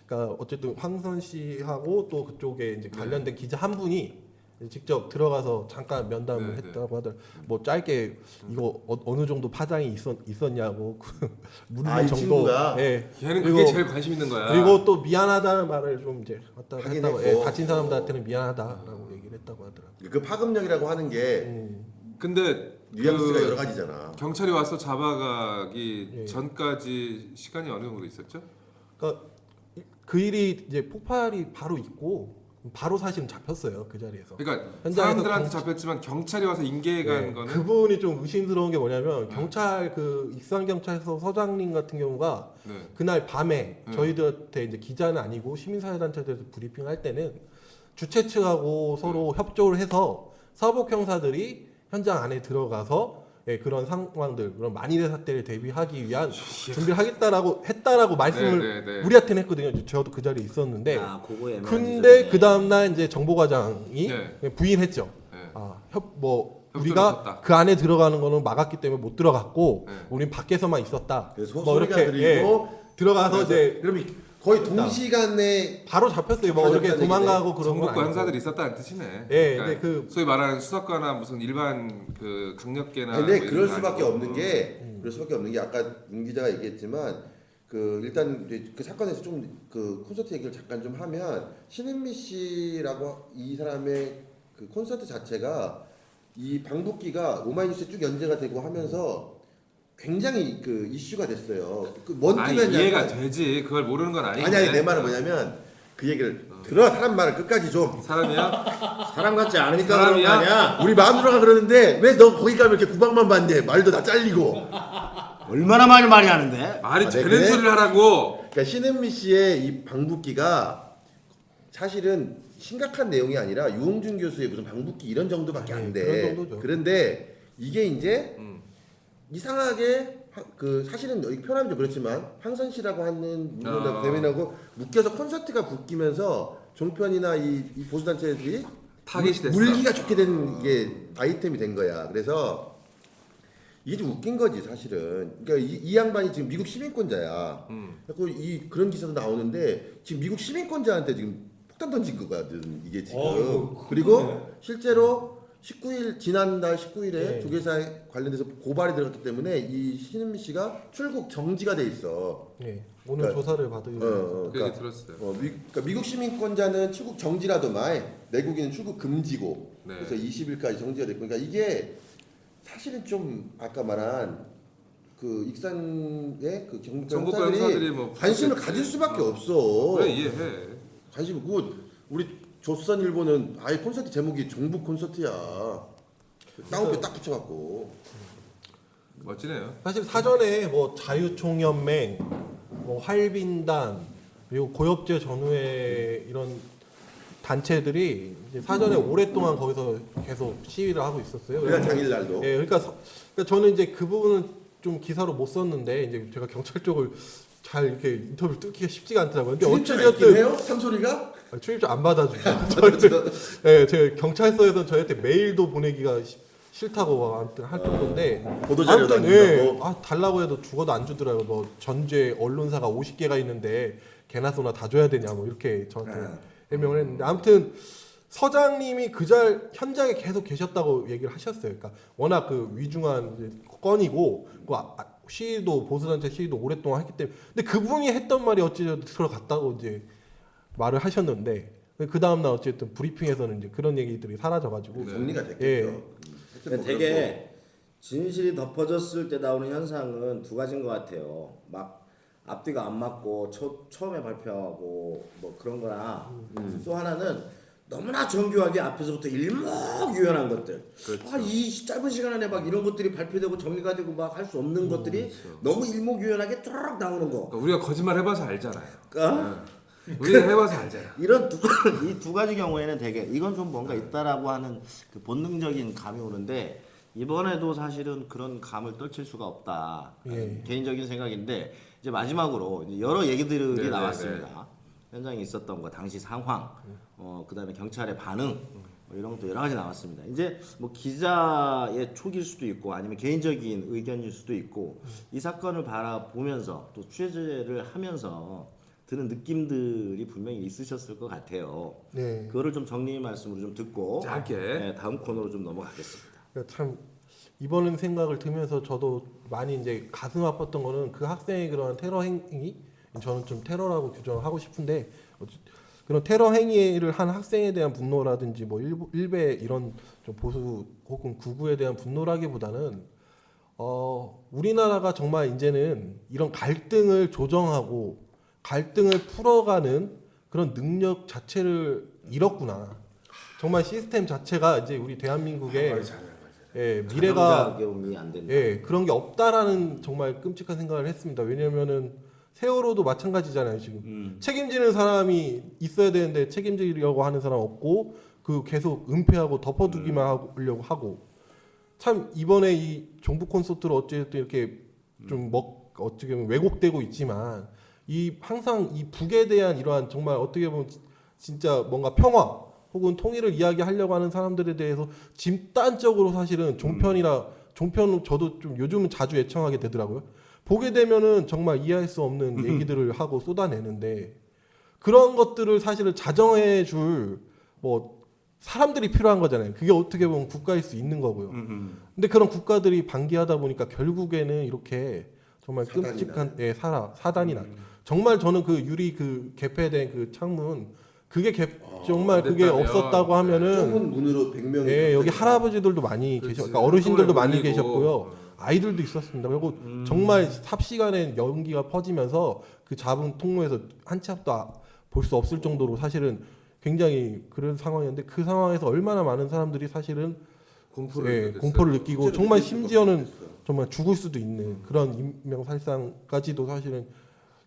그러니까 어쨌든 황선 씨하고 또 그쪽에 이제 관련된 기자 한 분이 직접 들어가서 잠깐 면담을 했다고 하더라고요. 뭐 짧게 이거 어느 정도 파장이 있었냐고 물을 이 정도. 친구가? 예. 걔는 그리고- 그게 제일 관심 있는 거야. 그리고 또 미안하다는 말을 좀 이제 하긴 했다고. 했고. 예, 다친 사람들한테는 미안하다라고 얘기를 했다고 하더라고요. 그 파급력이라고 하는 게 근데 뉘앙스가 그 여러 가지잖아. 경찰이 와서 잡아가기 예. 전까지 시간이 어느 정도 있었죠? 그러니까 그 일이 이제 폭발이 바로 있고 바로 사실은 잡혔어요 그 자리에서. 그러니까 현장에서 사람들한테 경- 잡혔지만 경찰이 와서 인계해 간 예, 거는 그분이 좀 의심스러운 게 뭐냐면 경찰 그 익산 경찰서 서장님 같은 경우가 네. 그날 밤에 저희들한테 이제 기자는 아니고 시민사회단체들에서 브리핑할 때는 주최 측하고 서로 협조를 해서 사복 형사들이 현장 안에 들어가서 예, 그런 상황들 그런 만일의 사태를 대비하기 위한 준비를 했다라고 말씀을 네. 우리한테는 했거든요. 저도 그 자리에 있었는데 야, 그거 애매한 근데 지점이네. 그 다음 날 이제 정보과장이 네. 부인했죠. 네. 우리가 협조를 줬다. 그 안에 들어가는 거는 막았기 때문에 못 들어갔고 네. 우린 밖에서만 있었다. 그래서 뭐 소리가 이렇게 들리고 들어가서 그래서 이제 그럼 거의 동시간에 바로 잡혔어요. 뭐 이렇게 잡혔다는 도망가고 그런 건 정부과 아니고. 형사들이 있었다는 뜻이네. 예, 그러니까 근데 그- 소위 말하는 수사과나 무슨 일반 그 강력계나 근데 뭐 그럴 이런 거 수밖에 아니고. 없는 게 그럴 수밖에 없는 게 아까 윤 기자가 얘기했지만 그 일단 이제 그 사건에서 좀 그 콘서트 얘기를 잠깐 좀 하면 신은미 씨라고 이 사람의 그 콘서트 자체가 이 방북기가 오마이뉴스에 쭉 연재가 되고 하면서 굉장히 그 이슈가 됐어요. 그뭔 아니 뜻이냐면 이해가 되지. 그걸 모르는 건 아닌데. 아니 내 말은 뭐냐면 그 얘기를 들어 사람 말을 끝까지 좀 사람이야? 사람 같지 않으니까 사람이야? 그런 거 아니야? 우리 마누라가 그러는데 왜 너 거기 가면 이렇게 구박만 받냐 말도 다 잘리고 얼마나 많이 하는데? 말이 네, 되는 그래? 소리를 하라고. 그러니까 신은미 씨의 이 방북기가 사실은 심각한 내용이 아니라 유홍준 교수의 무슨 방북기 이런 정도밖에 안 돼. 그런 정도죠. 그런데 이게 이제 이상하게 그 사실은 여기 표현하면 좀 그렇지만 황선 씨라고 하는 분들하고 대면하고 묶여서 콘서트가 붙기면서 종편이나 이 보수단체들이 타깃이 됐어. 물기가 좋게 된 이게 아이템이 된 거야. 그래서 이게 좀 웃긴 거지 사실은. 그러니까 이 양반이 지금 미국 시민권자야. 그래서 그런 기사도 나오는데 지금 미국 시민권자한테 지금 폭탄 던진 거거든 이게 지금. 이거 그리고 큰데? 실제로 19일 지난달 19일에 네. 조계사에 관련돼서 고발이 들어갔기 때문에 이 신은미 씨가 출국 정지가 돼 있어. 예, 오늘 그러니까- 조사를 받으려. 그 얘기 그러니까 들었어요. 그러니까 미국 시민권자는 출국 정지라더만 내국인은 출국 금지고 네. 그래서 20일까지 정지가 됐고 그러니까 이게 사실은 좀 아까 말한 그 익산의 그 정부과 경찰들이 형사들이 뭐 관심을 부족했지. 가질 수밖에 없어. 그래 이해해. 관심 그거 우리 조선일보는 아예 콘서트 제목이 종북 콘서트야. 따옴표 딱 붙여갖고. 멋지네요. 사실 사전에 뭐 자유총연맹, 뭐 활빈단 그리고 고엽제 전후회 이런 단체들이 이제 사전에 오랫동안 거기서 계속 시위를 하고 있었어요. 그냥 당일날도. 예, 그러니까 저는 이제 그 부분은 좀 기사로 못 썼는데 이제 제가 경찰 쪽을 잘 이렇게 인터뷰 뚫기가 쉽지가 않더라고요. 근데 출입처가 있긴 어찌됐든 해요? 참소리가? 출입처 안 받아주죠. 저한테, 네, 제가 경찰서에서 저한테 메일도 보내기가 싫다고 막 아무튼 할 정도인데 보도자료도 안 아무튼, 준다고? 달라고 해도 죽어도 안 주더라고요. 뭐 전주에 언론사가 50개가 있는데 개나 소나 다 줘야 되냐 뭐 이렇게 저한테 해명을 했는데 아무튼 서장님이 현장에 계속 계셨다고 얘기를 하셨어요. 그러니까 워낙 그 위중한 이제 건이고 그 시위도 보수단체 시위도 오랫동안 했기 때문에 근데 그분이 했던 말이 어찌됐든 들어갔다고 이제 말을 하셨는데 그 다음날 어쨌든 브리핑에서는 이제 그런 얘기들이 사라져가지고 정리가 됐겠죠. 예. 하여튼 뭐 되게 진실이 덮어졌을 때 나오는 현상은 두 가지인 것 같아요. 막 앞뒤가 안 맞고 처음에 발표하고 뭐 그런 거나 또 하나는 너무나 정교하게 앞에서부터 일목요연한 것들. 이 짧은 시간 안에 막 이런 것들이 발표되고 정리가 되고 막 할 수 없는 것들이 너무 일목요연하게 뚜루룩 나오는 거. 그러니까 우리가 거짓말 해봐서 알잖아요. 그러니까 우리가 해봐서 알잖아. 이런 이 두 가지 경우에는 되게 이건 좀 뭔가 있다라고 하는 그 본능적인 감이 오는데 이번에도 사실은 그런 감을 떨칠 수가 없다. 예. 개인적인 생각인데 이제 마지막으로 이제 여러 얘기들이 네, 나왔습니다. 현장에 있었던 거, 당시 상황, 그다음에 경찰의 반응 뭐 이런 것도 여러 가지 나왔습니다. 이제 뭐 기자의 촉일 수도 있고 아니면 개인적인 의견일 수도 있고 이 사건을 바라보면서 또 취재를 하면서 드는 느낌들이 분명히 있으셨을 것 같아요. 네. 그거를 좀 정리 말씀으로 좀 듣고 짧게. 네, 다음 코너로 좀 넘어가겠습니다. 그러니까 참 이번 생각을 들면서 저도 많이 이제 가슴 아팠던 거는 그 학생의 그런 테러 행위 저는 좀 테러라고 규정을 하고 싶은데 그런 테러 행위를 한 학생에 대한 분노라든지 뭐 일베 이런 좀 보수 혹은 극우에 대한 분노라기보다는 우리나라가 정말 이제는 이런 갈등을 조정하고 갈등을 풀어가는 그런 능력 자체를 잃었구나. 정말 시스템 자체가 이제 우리 대한민국의 미래가 자동작용이 안 된다. 그런 게 없다라는 정말 끔찍한 생각을 했습니다. 왜냐면은 세월호도 마찬가지잖아요. 지금 책임지는 사람이 있어야 되는데 책임지려고 하는 사람 없고 그 계속 은폐하고 덮어두기만 하려고 하고 참 이번에 이 정부 콘서트를 어쨌든 이렇게 좀 어떻게 보면 왜곡되고 있지만 이 항상 이 북에 대한 이러한 정말 어떻게 보면 진짜 뭔가 평화 혹은 통일을 이야기하려고 하는 사람들에 대해서 집단적으로 사실은 종편은 저도 좀 요즘은 자주 애청하게 되더라고요. 보게 되면은 정말 이해할 수 없는 얘기들을 하고 쏟아내는데 그런 것들을 사실은 자정해 줄 뭐 사람들이 필요한 거잖아요. 그게 어떻게 보면 국가일 수 있는 거고요. 근데 그런 국가들이 반기하다 보니까 결국에는 이렇게 정말 끔찍한 사단이 나. 정말 저는 그 유리 그 개폐된 그 창문 그게 정말 그게 됐다면, 없었다고 하면은 좁은 문으로 100명이 여기 할아버지들도 많이 계셨, 그러니까 어르신들도 많이 계셨고요, 아이들도 있었습니다. 그리고 정말 삽시간에 연기가 퍼지면서 그 잡은 통로에서 한 치 앞도 볼 수 없을 정도로 사실은 굉장히 그런 상황이었는데 그 상황에서 얼마나 많은 사람들이 사실은 공포를 느끼고 정말 심지어는 정말 죽을 수도 있는 그런 인명살상까지도 사실은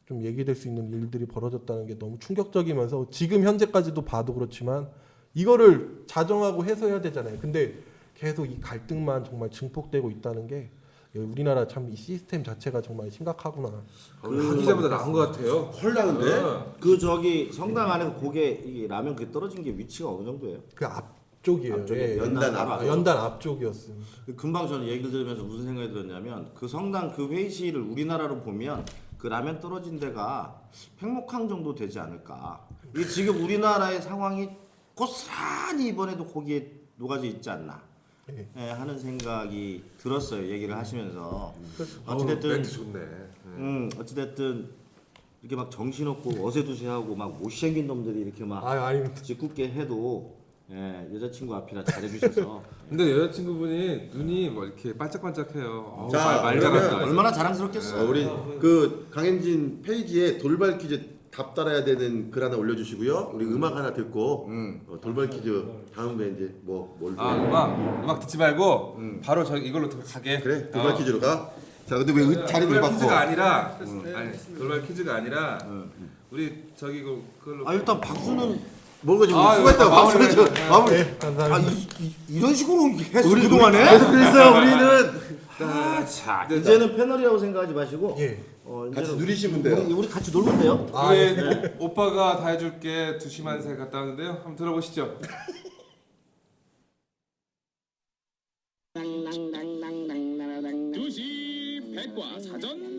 좀 얘기될 수 있는 일들이 벌어졌다는 게 너무 충격적이면서 지금 현재까지도 봐도 그렇지만 이거를 자정하고 해소해야 되잖아요. 근데 계속 이 갈등만 정말 증폭되고 있다는 게 우리나라 참 이 시스템 자체가 정말 심각하구나. 하기자보다 나은 것 같아요. 헐 나는데? 그 저기 성당 안에서 이 라면 그 떨어진 게 위치가 어느 정도예요? 그 앞쪽이에요. 앞쪽에 연단 앞. 연단 앞쪽이었습니다. 금방 저는 얘기를 들으면서 무슨 생각이 들었냐면 그 성당 그 회의실을 우리나라로 보면 그 라면 떨어진 데가 팽목항 정도 되지 않을까. 이게 지금 우리나라의 상황이 고스란히 이번에도 거기에 녹아져 있지 않나. 하는 생각이 들었어요. 얘기를 하시면서 어찌됐든 멘트 좋네. 어찌됐든 이렇게 막 정신없고 어세두세하고 막 못생긴 놈들이 이렇게 막 아닙니다. 짓궂게 해도 여자친구 앞이라 잘해주셔서 근데 여자친구분이 눈이 뭐 이렇게 반짝반짝해요. 자, 말 그러면 잘한다. 얼마나 자랑스럽겠어요. 우리 그 강현진 페이지에 돌발 퀴즈 답 달아야 되는 글 하나 올려주시고요. 우리 음악 하나 듣고 돌발 퀴즈 다음에 이제 뭘 음악 듣지 말고 바로 이걸로 가게. 그래 돌발 퀴즈로 가. 자 근데 왜 자리를 돌발 바꿔? 퀴즈가 아니라 돌발 퀴즈가 아니라 우리 저기 그걸로. 일단 박수는 뭔가 좀 아, 수고했다. 마무리. 박수 좀 마무리. 감사합니다. 이런 식으로 했어 우리 그동안에? 계속 그랬어요. 우리는 자, 이제는 패널이라고 생각하지 마시고 예. 같이 이제는 누리시면 돼요. 우리 같이 놀면 돼요. 우리 오빠가 다 해줄게 2시만세 갔다 왔는데요. 한번 들어보시죠. 백과사전.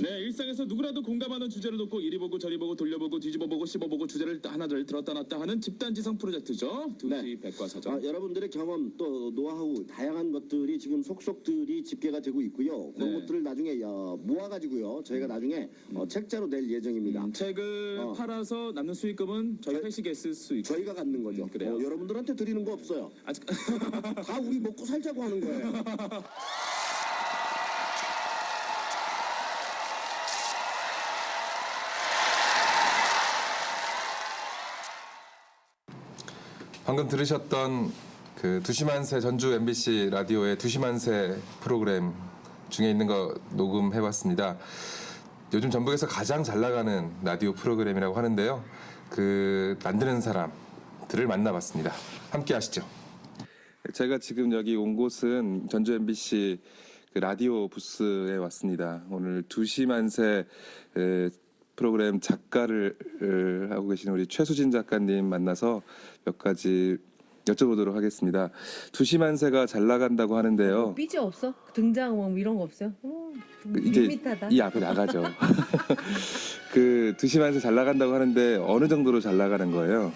네, 일상에서 누구라도 공감하는 주제를 놓고 이리 보고 저리 보고 돌려보고 뒤집어보고 씹어보고 주제를 하나를 들었다 놨다 하는 집단지성 프로젝트죠. 2시 백과사전. 여러분들의 경험 또 노하우 다양한 것들이 지금 속속들이 집계가 되고 있고요. 그런 네. 것들을 나중에 모아가지고요. 저희가 나중에 책자로 낼 예정입니다. 책을 팔아서 남는 수익금은 저희 회식에 쓸 수 있고 저희가 갖는 거죠. 그래요? 여러분들한테 드리는 거 없어요. 아직 다 우리 먹고 살자고 하는 거예요. 방금 들으셨던 그 2시만세 전주 MBC 라디오의 2시만세 프로그램 중에 있는 거 녹음해봤습니다. 요즘 전북에서 가장 잘 나가는 라디오 프로그램이라고 하는데요. 그 만드는 사람들을 만나봤습니다. 함께 하시죠. 제가 지금 여기 온 곳은 전주 MBC 그 라디오 부스에 왔습니다. 오늘 2시만세 프로그램 작가를 하고 계시는 우리 최수진 작가님 만나서 몇 가지 여쭤보도록 하겠습니다. 2시만세가 잘 나간다고 하는데요. 삐지 없어? 등장 뭐 이런 거 없어요? 이제 밋밋하다. 이 앞에 나가죠. 그 2시만세 잘 나간다고 하는데 어느 정도로 잘 나가는 거예요?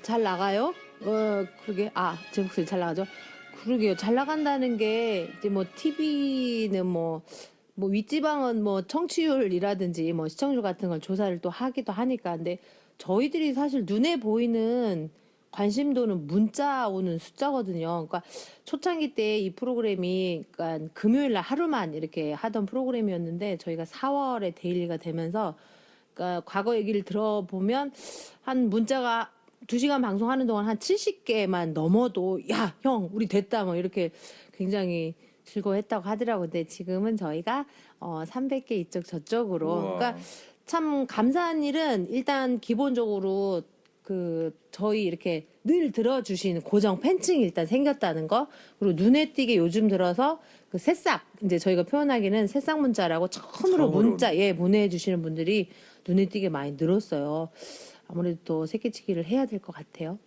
잘 나가요? 그러게. 제 목소리 잘 나가죠? 그러게요. 잘 나간다는 게 이제 뭐 TV는 뭐 윗지방은 뭐 청취율이라든지 뭐 시청률 같은 걸 조사를 또 하기도 하니까. 근데 저희들이 사실 눈에 보이는 관심도는 문자 오는 숫자거든요. 그러니까 초창기 때 이 프로그램이 그러니까 금요일 날 하루만 이렇게 하던 프로그램이었는데 저희가 4월에 데일리가 되면서 그러니까 과거 얘기를 들어보면 한 문자가 2시간 방송하는 동안 한 70개만 넘어도 야, 형, 우리 됐다 뭐 이렇게 굉장히 즐거워했다고 하더라고요. 근데 지금은 저희가 300개 이쪽 저쪽으로. 우와. 그러니까 참 감사한 일은 일단 기본적으로 그 저희 이렇게 늘 들어주시는 고정 팬층이 일단 생겼다는 거. 그리고 눈에 띄게 요즘 들어서 그 새싹 이제 저희가 표현하기는 새싹 문자라고 처음으로 문자 보내주시는 분들이 눈에 띄게 많이 늘었어요. 아무래도 또 새끼치기를 해야 될 것 같아요.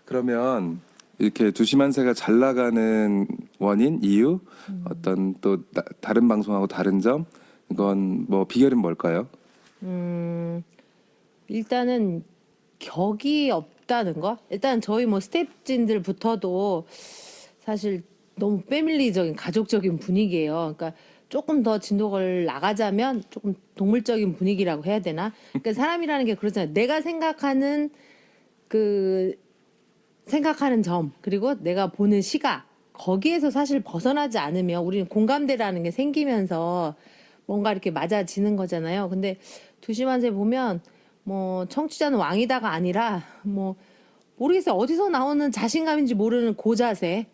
그러면 이렇게 2시만세가 잘 나가는 원인, 이유, 어떤 또 다른 방송하고 다른 점, 이건 뭐 비결은 뭘까요? 일단은 격이 없다는 거. 일단 저희 뭐 스태프진들부터도 사실 너무 패밀리적인 가족적인 분위기예요. 그러니까 조금 더 진도를 나가자면 조금 동물적인 분위기라고 해야 되나? 그러니까 사람이라는 게 그렇잖아요. 내가 생각하는 점 그리고 내가 보는 시각 거기에서 사실 벗어나지 않으면 우리는 공감대라는 게 생기면서 뭔가 이렇게 맞아지는 거잖아요. 근데 2시만세 보면 뭐 청취자는 왕이다가 아니라 뭐 모르겠어요. 어디서 나오는 자신감인지 모르는 고자세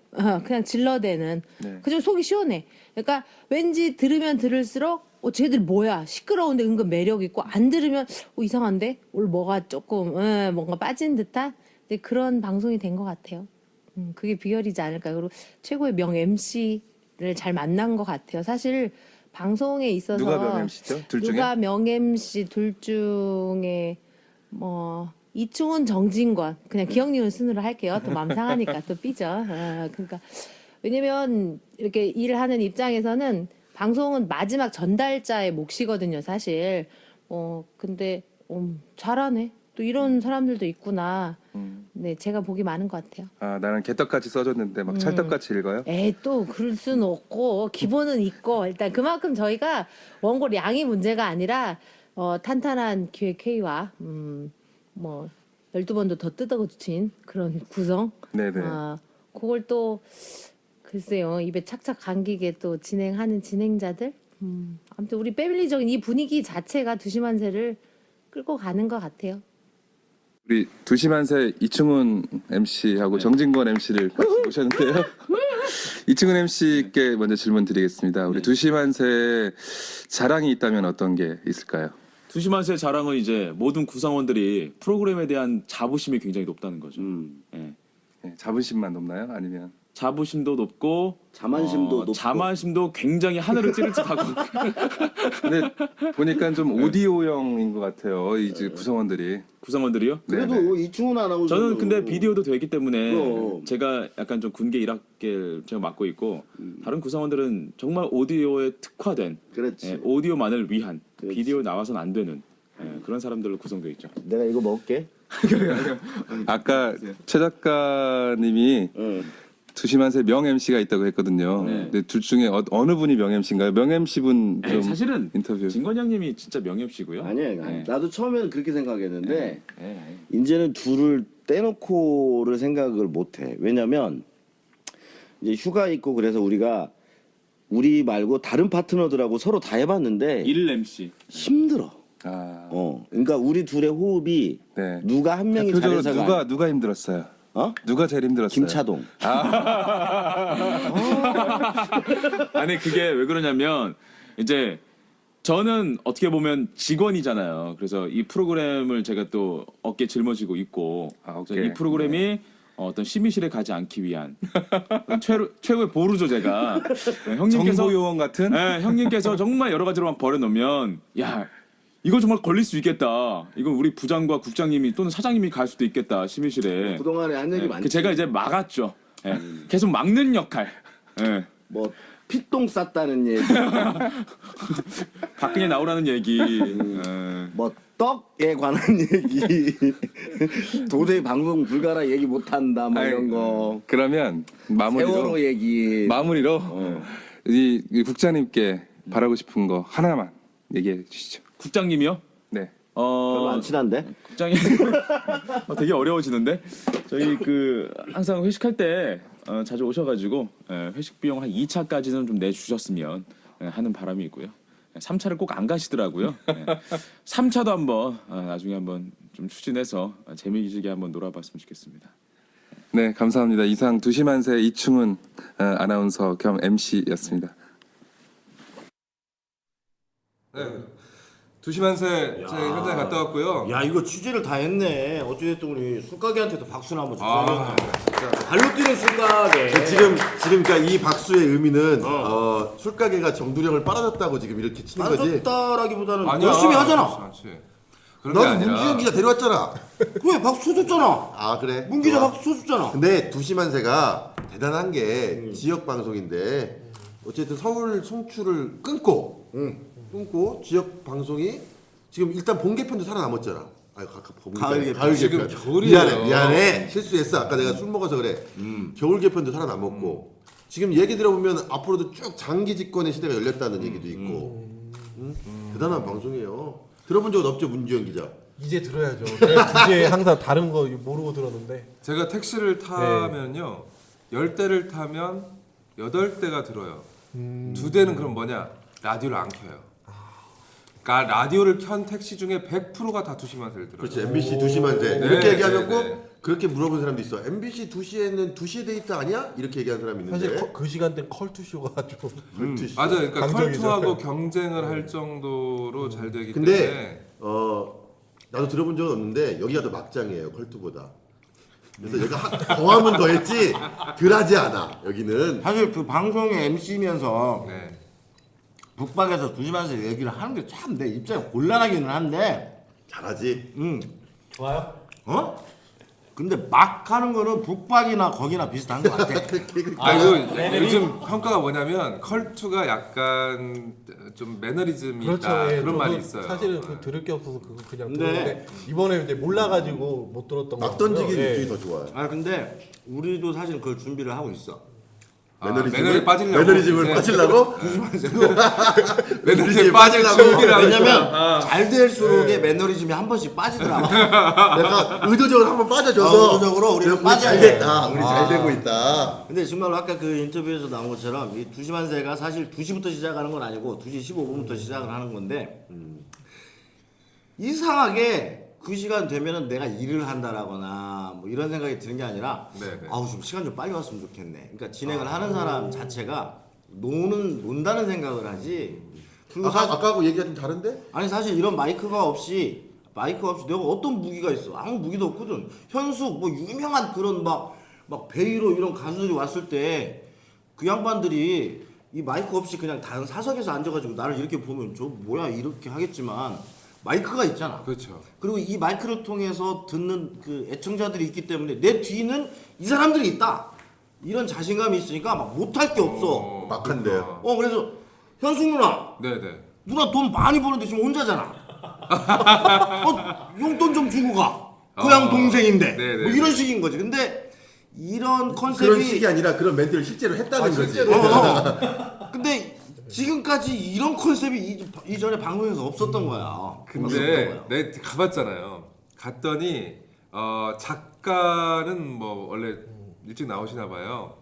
그냥 질러대는 네. 그좀 속이 시원해. 그러니까 왠지 들으면 들을수록 쟤들 뭐야 시끄러운데 은근 매력 있고 안 들으면 이상한데 오늘 뭐가 조금 뭔가 빠진 듯한 그런 방송이 된 것 같아요. 그게 비결이지 않을까. 그리고 최고의 명 MC를 잘 만난 것 같아요. 사실 방송에 있어서 누가 명 MC죠? 둘 중에? 누가 명 MC 둘 중에 뭐 이충훈 정진권 그냥 기억 니은 순으로 할게요. 또 마음 상하니까 또 삐져. 그러니까 왜냐면 이렇게 일을 하는 입장에서는 방송은 마지막 전달자의 몫이거든요, 사실. 근데 잘하네. 또 이런 사람들도 있구나. 네, 제가 복이 많은 것 같아요. 나는 개떡같이 써줬는데 막 찰떡같이 읽어요? 또 그럴 수는 없고 기본은 있고 일단 그만큼 저희가 원고 양이 문제가 아니라 탄탄한 기획 회의와 뭐 12번도 더 뜯어고친 그런 구성. 네네. 그걸 또 글쎄요 입에 착착 감기게 또 진행하는 진행자들. 아무튼 우리 패밀리적인 이 분위기 자체가 2시만세를 끌고 가는 것 같아요. 우리 2시만세 이충훈 MC하고 정진권 MC를 같이 모셨는데요. 이충훈 MC께 먼저 질문 드리겠습니다. 우리 2시만세 자랑이 있다면 어떤 게 있을까요? 2시만세 자랑은 이제 모든 구성원들이 프로그램에 대한 자부심이 굉장히 높다는 거죠. 예. 자부심만 높나요? 아니면 자부심도 높고 자만심도 높고. 자만심도 굉장히 하늘을 찌를 듯하고 근데 보니까 좀 오디오형인 것 같아요. 이제 구성원들이. 구성원들이요? 그래도 이충훈 아나운서. 저는 근데 비디오도 되기 때문에 그럼. 제가 약간 좀 군계 1학계를 제가 맡고 있고 다른 구성원들은 정말 오디오에 특화된 그렇지. 예, 오디오만을 위한 그렇지. 비디오 나와서는 안 되는 그런 사람들로 구성되어 있죠. 내가 이거 먹을게. 아까 최 작가님이 응. 두시만세 명 MC가 있다고 했거든요. 네. 근데 둘 중에 어느 분이 명 MC인가요? 명 MC 분 좀 사실은 인터뷰. 진건양님이 진짜 명예씨고요. 아니야. 네. 나도 처음에는 그렇게 생각했는데 네. 이제는 둘을 떼놓고를 생각을 못해. 왜냐면 이제 휴가 있고 그래서 우리 말고 다른 파트너들하고 서로 다 해봤는데 1 MC. 힘들어. 아, 그러니까 우리 둘의 호흡이 네. 누가 한 명이 대표적으로 잘해서가 누가 힘들었어요? 어? 누가 제일 힘들었어요? 김차동. 아니 그게 왜 그러냐면 이제 저는 어떻게 보면 직원이잖아요. 그래서 이 프로그램을 제가 또 어깨에 짊어지고 있고 어깨. 그래서 이 프로그램이 어떤 심의실에 가지 않기 위한 최고의 보루죠 제가. 네, 형님께서 정보 요원 같은? 네, 형님께서 정말 여러 가지로만 버려놓으면 야 이거 정말 걸릴 수 있겠다. 이건 우리 부장과 국장님이 또는 사장님이 갈 수도 있겠다 심의실에. 그동안에 한 얘기 네, 많지. 그 제가 이제 막았죠. 네, 계속 막는 역할. 네. 뭐 피똥 쌌다는 얘기, 밖에 나오라는 얘기. 뭐 떡에 관한 얘기, 도저히 방송 불가라 얘기 못한다 뭐 이런 거. 그러면 세월호 얘기. 마무리로 이 국장님께 바라고 싶은 거 하나만 얘기해 주시죠. 국장님이요? 네. 별로 안 친한데? 국장이 되게 어려워지는데 저희 그 항상 회식할 때 자주 오셔가지고 회식 비용 한 2차까지는 좀 내주셨으면 하는 바람이 있고요. 3차를 꼭 안 가시더라고요. 3차도 한번 나중에 한번 좀 추진해서 재미지게 한번 놀아봤으면 좋겠습니다. 네, 감사합니다. 이상 두시만세 이충훈 아나운서 겸 MC였습니다. 네, 두시만세 제 현장에 갔다 왔고요. 야 이거 취재를 다 했네. 어찌됐든 우리 술가게한테도 박수나 한번 아, 주세요. 발로 뛰는 술가게. 지금 그러니까 이 박수의 의미는 술가게가 정두령을 빨아줬다고 지금 이렇게 치는 거지. 빠졌다라기보다는 아니야. 열심히 하잖아. 그렇지. 그런 게 너는 아니라. 문지영 기자 데려왔잖아. 그래 박수 쳐줬잖아. 아 그래? 문 기자 좋아. 박수 쳐줬잖아. 근데 두시만세가 대단한 게 지역 방송인데 어쨌든 서울 송출을 끊고 지역 방송이 지금 일단 본 개편도 살아남았잖아. 아유 가을 개편. 가을 지금 개편. 겨울이에요. 미안해 실수했어. 아까 내가 술 먹어서 그래. 겨울 개편도 살아남았고 지금 얘기 들어보면 앞으로도 쭉 장기 집권의 시대가 열렸다는 얘기도 있고 대단한 방송이에요. 들어본 적은 없죠 문지영 기자? 이제 들어야죠. 제가 2시에 항상 다른 거 모르고 들었는데 제가 택시를 타면요 10대를 타면 8대가 들어요. 2대는 그럼 뭐냐? 라디오를 안 켜요. 그러니까 라디오를 켠 택시 중에 100%가 다 두시만세를 들어요. 그렇지 MBC 2시만세 네, 이렇게 얘기하면 네, 꼭 네. 그렇게 물어본 사람도 있어. MBC 2시에는 2시에 데이트 아니야? 이렇게 얘기하는 사람이 있는데 사실 그 시간대는 컬투쇼가 좀 맞아요. 그러니까 강적이죠. 컬투하고 경쟁을 할 정도로 잘 되기 근데 때문에 나도 들어본 적은 없는데 여기가 더 막장이에요 컬투보다. 그래서 여기가 더하면 더했지 덜하지 않아 여기는. 사실 그 방송의 MC면서 네. 북박에서 두시만세 얘기를 하는 게 참 내 입장에 곤란하기는 한데. 잘하지. 좋아요. 근데 막 하는 거는 북박이나 거기나 비슷한 것 같아. 그리고 요즘 평가가 뭐냐면 컬투가 약간 좀 매너리즘이 그렇죠. 있다 예, 그런 말이 저도 있어요. 사실은 그 들을 게 없어서 그거 그냥 네. 들었는데 이번에 이제 몰라가지고 못 들었던 거 막 던지기 같고요. 느낌이 더 좋아요. 아 근데 우리도 사실 그 준비를 하고 있어. 매너리 빠지려고 매너리즘을 이제 빠지려고? 매너리즘 빠질 준비를 하고 왜냐면 잘 될수록의 매너리즘이 한 번씩 빠지더라고. 내가 의도적으로 한번 빠져줘서 의도적으로 우리는 우리 빠져야 잘 돼. 됐다. 우리 잘 되고 있다. 근데 정말로 아까 그 인터뷰에서 나온 것처럼 이 두시만세가 사실 2시부터 시작하는 건 아니고 2시 15분부터 시작을 하는 건데 이상하게 그 시간 되면은 내가 일을 한다라거나 뭐 이런 생각이 드는 게 아니라 네네. 아우 좀 시간 좀 빨리 왔으면 좋겠네. 그러니까 진행을 하는 사람 자체가 논다는 생각을 하지. 그리고 아까하고 얘기가 좀 다른데? 아니 사실 이런 마이크가 없이 내가 어떤 무기가 있어? 아무 무기도 없거든. 현숙 뭐 유명한 그런 막 막 베이로 이런 가수들이 왔을 때 그 양반들이 이 마이크 없이 그냥 다른 사석에서 앉아가지고 나를 이렇게 보면 저 뭐야 이렇게 하겠지만 마이크가 있잖아. 그렇죠. 그리고 이 마이크를 통해서 듣는 그 애청자들이 있기 때문에 내 뒤는 이 사람들이 있다. 이런 자신감이 있으니까 막 못할 게 없어. 막한데요. 그래서 현숙 누나, 네네. 누나 돈 많이 버는데 지금 혼자잖아. 용돈 좀 주고 가. 고향 동생인데. 네네. 뭐 이런 식인 거지. 근데 이런 컨셉이 그런 식이 아니라 그런 멘트를 실제로 했다는 거지. 근데 지금까지 이런 컨셉이 이전에 방송에서 없었던 거야. 없었던 근데 거야. 내 가봤잖아요. 갔더니 작가는 뭐 원래 일찍 나오시나 봐요.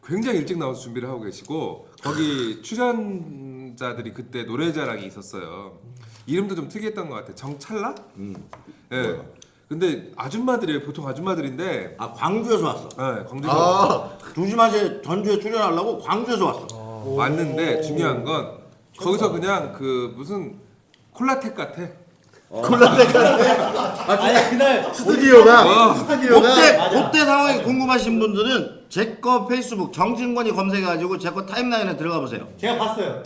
굉장히 일찍 나와서 준비를 하고 계시고 거기 출연자들이 그때 노래자랑이 있었어요. 이름도 좀 특이했던 것 같아. 정찰나? 예. 근데 아줌마들이에요. 보통 아줌마들인데. 광주에서 왔어. 네, 광주에서 두시마세 전주에 출연하려고 광주에서 왔어. 왔는데 중요한 건 거기서 그냥 그 무슨 콜라텍 같아. 아니 그날 스튜디오가 그때 상황이 궁금하신 분들은 제 거 페이스북 정진권이 검색해가지고 제 거 타임라인에 들어가 보세요. 제가 봤어요.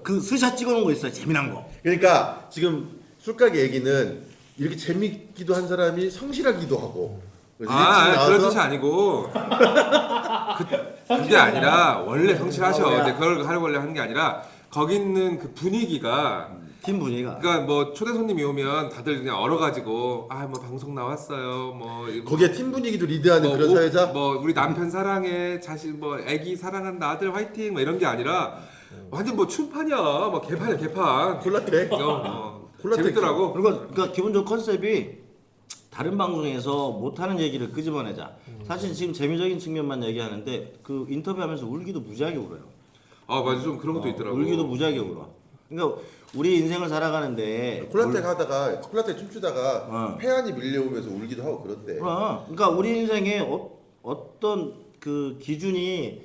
그 스샷 찍어놓은 거 있어요. 재미난 거. 그러니까 지금 술가게 얘기는 이렇게 재밌기도 한 사람이 성실하기도 하고. 그런 뜻이 아니고 그게 아니라 원래 성실하셔. 근데 그걸 하려고 하는 게 아니라 거기 있는 그 분위기가 팀 분위기가. 그러니까 뭐 초대 손님이 오면 다들 그냥 얼어가지고 뭐 방송 나왔어요. 뭐 거기에 팀 분위기도 리드하는 뭐, 그런 사회자. 뭐 우리 남편 사랑해, 자식 뭐 애기 사랑한다, 아들 화이팅 뭐 이런 게 아니라 완전 뭐 춤판이야. 뭐 개판이야 개판. 콜라텍. 콜라텍. 재밌더라고. 그러니까 기본적으로 컨셉이 다른 방송에서 못하는 얘기를 끄집어내자. 사실 지금 재미적인 측면만 얘기하는데 그 인터뷰하면서 울기도 무지하게 울어요. 맞아 좀 그런 것도 있더라고. 울기도 무지하게 울어. 그러니까 우리 인생을 살아가는데 콜라텍 하다가 콜라텍 춤추다가 폐안이 밀려오면서 울기도 하고 그런데. 그러니까 우리 인생에 어떤 그 기준이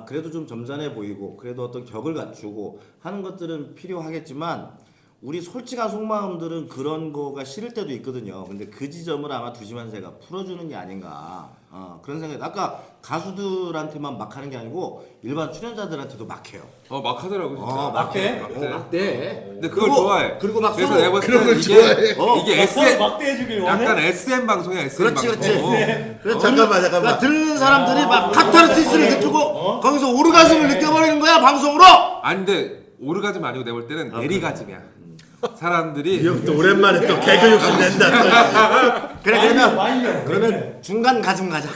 그래도 좀 점잖해 보이고 그래도 어떤 격을 갖추고 하는 것들은 필요하겠지만 우리 솔직한 속마음들은 그런 거가 싫을 때도 있거든요. 근데 그 지점을 아마 두시만세가 풀어주는 게 아닌가 그런 생각이. 아까 가수들한테만 막 하는 게 아니고 일반 출연자들한테도 막 해요. 막 하더라고 진짜. 막대. 근데 그걸 좋아해. 그리고 막 그래서 서로 내가 봤을 그런 걸 때 좋아해. 이게 SM 막대해주길 원해? 약간 SM 방송이야 SM 그렇지, 방송. 그렇지. 잠깐만. 그러니까 듣는 사람들이 막 카타르시스를 느끼고 거기서 오르가즘을 느껴버리는 거야 방송으로. 아니 근데 오르가즘 아니고 내가 볼 때는 내리가즘이야. 사람들이 이 형 또 오랜만에 또 개그 욕심 낸다. 그래 많이요. 그러면 중간 가즘 가자.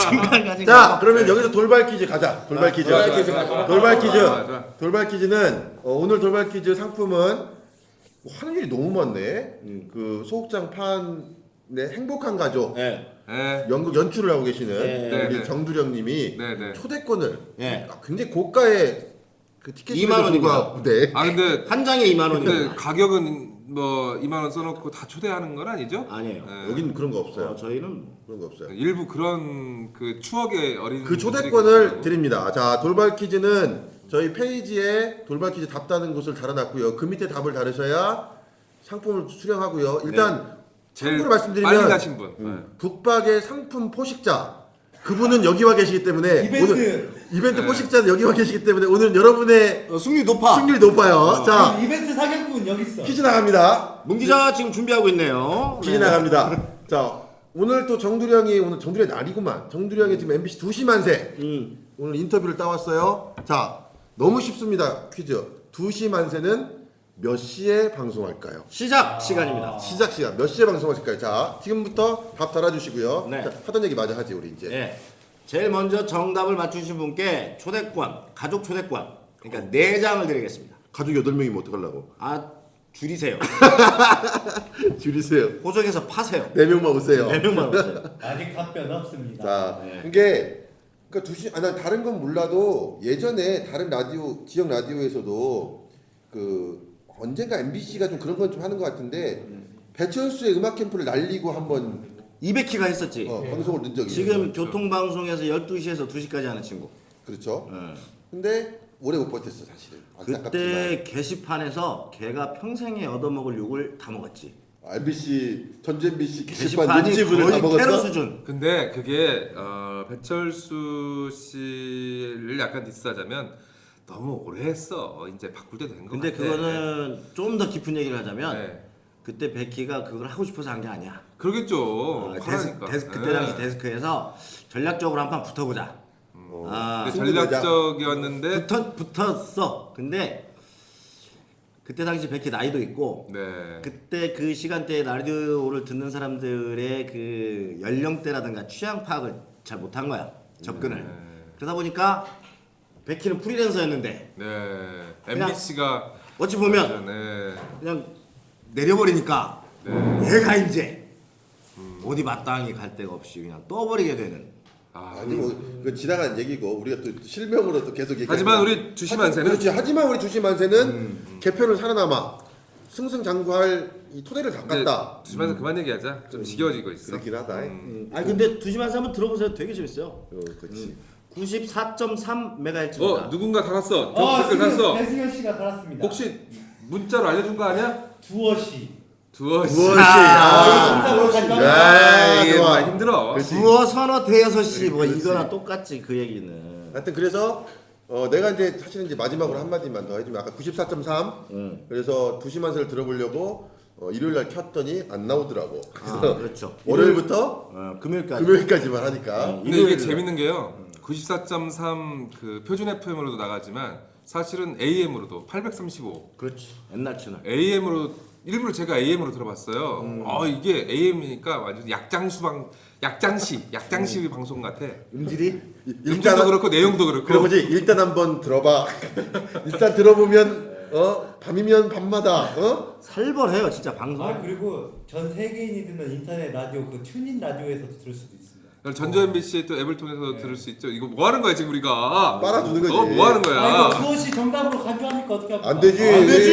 중간 가즘. 자, 그러면 여기서 돌발 퀴즈 가자. 돌발 퀴즈. 돌발 퀴즈. 좋아. 돌발 퀴즈는 오늘 돌발 퀴즈 상품은 뭐 하는 일이 너무 많네. 그 소극장 판의 행복한 가족 네. 네. 연극 연출을 하고 계시는 네, 우리 네. 정두령님이 네. 초대권을 네. 굉장히 고가의 그 티켓이 2만 원입니다. 네. 근데 한 장에 2만 근데 원입니다. 가격은 뭐 2만 원 써놓고 다 초대하는 건 아니죠? 아니에요. 네. 여긴 그런 거 없어요. 저희는 그런 거 없어요. 일부 그런 그 추억의 어린 그 분들이 초대권을 계시더라고. 드립니다. 자, 돌발 퀴즈는 저희 페이지에 돌발 퀴즈 답다는 곳을 달아놨고요. 그 밑에 답을 달으셔야 상품을 수령하고요. 일단 제일 참고로 말씀드리면 빨리 가신 분. 네. 북박의 상품 포식자 그분은 여기 와 계시기 때문에 이벤트 네. 포식자는 여기 와 계시기 때문에 오늘 여러분의 승률이 높아. 승률이 높아요. 자, 이벤트 사격꾼 여기 있어. 퀴즈 나갑니다. 문 기자 지금 준비하고 있네요. 퀴즈 나갑니다. 자, 오늘 또 정두령이 오늘 정두령 날이구만. 정두령이 지금 MBC 2시 만세. 오늘 인터뷰를 따왔어요. 자, 너무 쉽습니다. 퀴즈. 2시 만세는 몇 시에 방송할까요? 시작 시간입니다. 시작 시간 몇 시에 방송하실까요? 자, 지금부터 답 달아주시고요. 네. 자, 하던 얘기 마저 하지 우리 이제. 네. 제일 먼저 정답을 맞추신 분께 초대권, 가족 초대권. 그러니까 4장을 드리겠습니다. 가족 8명이면 어떡하려고? 줄이세요. 줄이세요. 호적에서 파세요. 4명만 오세요. 4명만 오세요. 아직 답변 없습니다. 자, 네. 이게 그러니까 2시 난 다른 건 몰라도 예전에 다른 라디오 지역 라디오에서도 그 언젠가 MBC가 좀 그런 건 좀 하는 것 같은데 배철수의 음악 캠프를 날리고 한번 200키가 했었지. 방송을 넣은 적이 지금 있어요. 교통방송에서 12시에서 2시까지 하는 친구. 그렇죠. 네. 근데 오래 못 버텼어 사실은. 안타깝지만. 그때 게시판에서 걔가 평생에 얻어먹을 욕을 다 먹었지. MBC 전주 MBC 게시판 게시판이 눈집을 다 거의 테러 먹었어. 수준. 근데 그게 배철수 씨를 약간 디스하자면 너무 오래 했어. 이제 바꿀 때 된 거 같아. 근데 그거는 좀 더 깊은 얘기를 하자면 네. 그때 베키가 그걸 하고 싶어서 한 게 아니야. 그러겠죠. 그때 당시 데스크에서 전략적으로 한 판 붙어보자. 근데 승부되자. 전략적이었는데 붙었어. 근데 그때 당시 베키 나이도 있고 네. 그때 그 시간대에 라디오를 듣는 사람들의 그 연령대라든가 취향 파악을 잘 못한 거야. 접근을. 그러다 보니까 베키는 프리랜서였는데 네. 그냥 MBC가 어찌 보면 네. 그냥 내려버리니까 얘가 이제 어디 마땅히 갈 데가 없이 그냥 떠버리게 되는. 아니 그 지나간 얘기고 우리가 또 실명으로 또 계속 얘기. 하지만 우리 주시만세는 그렇지. 하지만 우리 주시만세는 개편을 살아남아 승승장구할 이 토대를 닦았다. 주시만세 그만 얘기하자. 좀 지겨워지고 있어. 그렇긴 하다. 아니 근데 두시만세 한번 들어보세요. 되게 재밌어요. 그렇지. 94.3MHz입니다. 누군가 달았어. 댓글 지금 달았어. 배승현 씨가 달았습니다. 혹시 문자로 알려준 거 아니야? 두어 씨. 두어씨. 두어씨. 야, 이게 좋아. 많이 힘들어. 구어 선어 대여섯 씨 뭐 이거나 똑같지 그 얘기는. 하여튼 그래서 내가 이제 사실은 이제 마지막으로 한 마디만 더 해주면 아까 94.3 그래서 두시만세를 들어보려고 일요일 날 켰더니 안 나오더라고. 그래서 그렇죠. 월요일부터 금요일까지. 금요일까지만 하니까. 근데 이게 재밌는 게요. 94.3 그 표준 FM으로도 나가지만 사실은 AM으로도 835 그렇지. 옛날 채널. AM으로 일부러 제가 AM으로 들어봤어요. 이게 AM이니까 완전 약장시 방송 같아. 음질이 음질도 그렇고 내용도 그렇고. 그런 거지. 일단 한번 들어봐. 일단 들어보면 밤이면 밤마다 살벌해요 진짜 방송. 아 그리고 전 세계인이 듣는 인터넷 라디오 그 튜닝 라디오에서도 들을 수도 있습니다. 전주 MBC의 또 앱을 통해서 들을 수 있죠. 이거 뭐 하는 거야 지금 우리가? 빨아주는 거지. 뭐 하는 거야? 아 이거 두어 씨 정답으로 간주합니까 어떻게 합니까? 안 되지. 안 되지.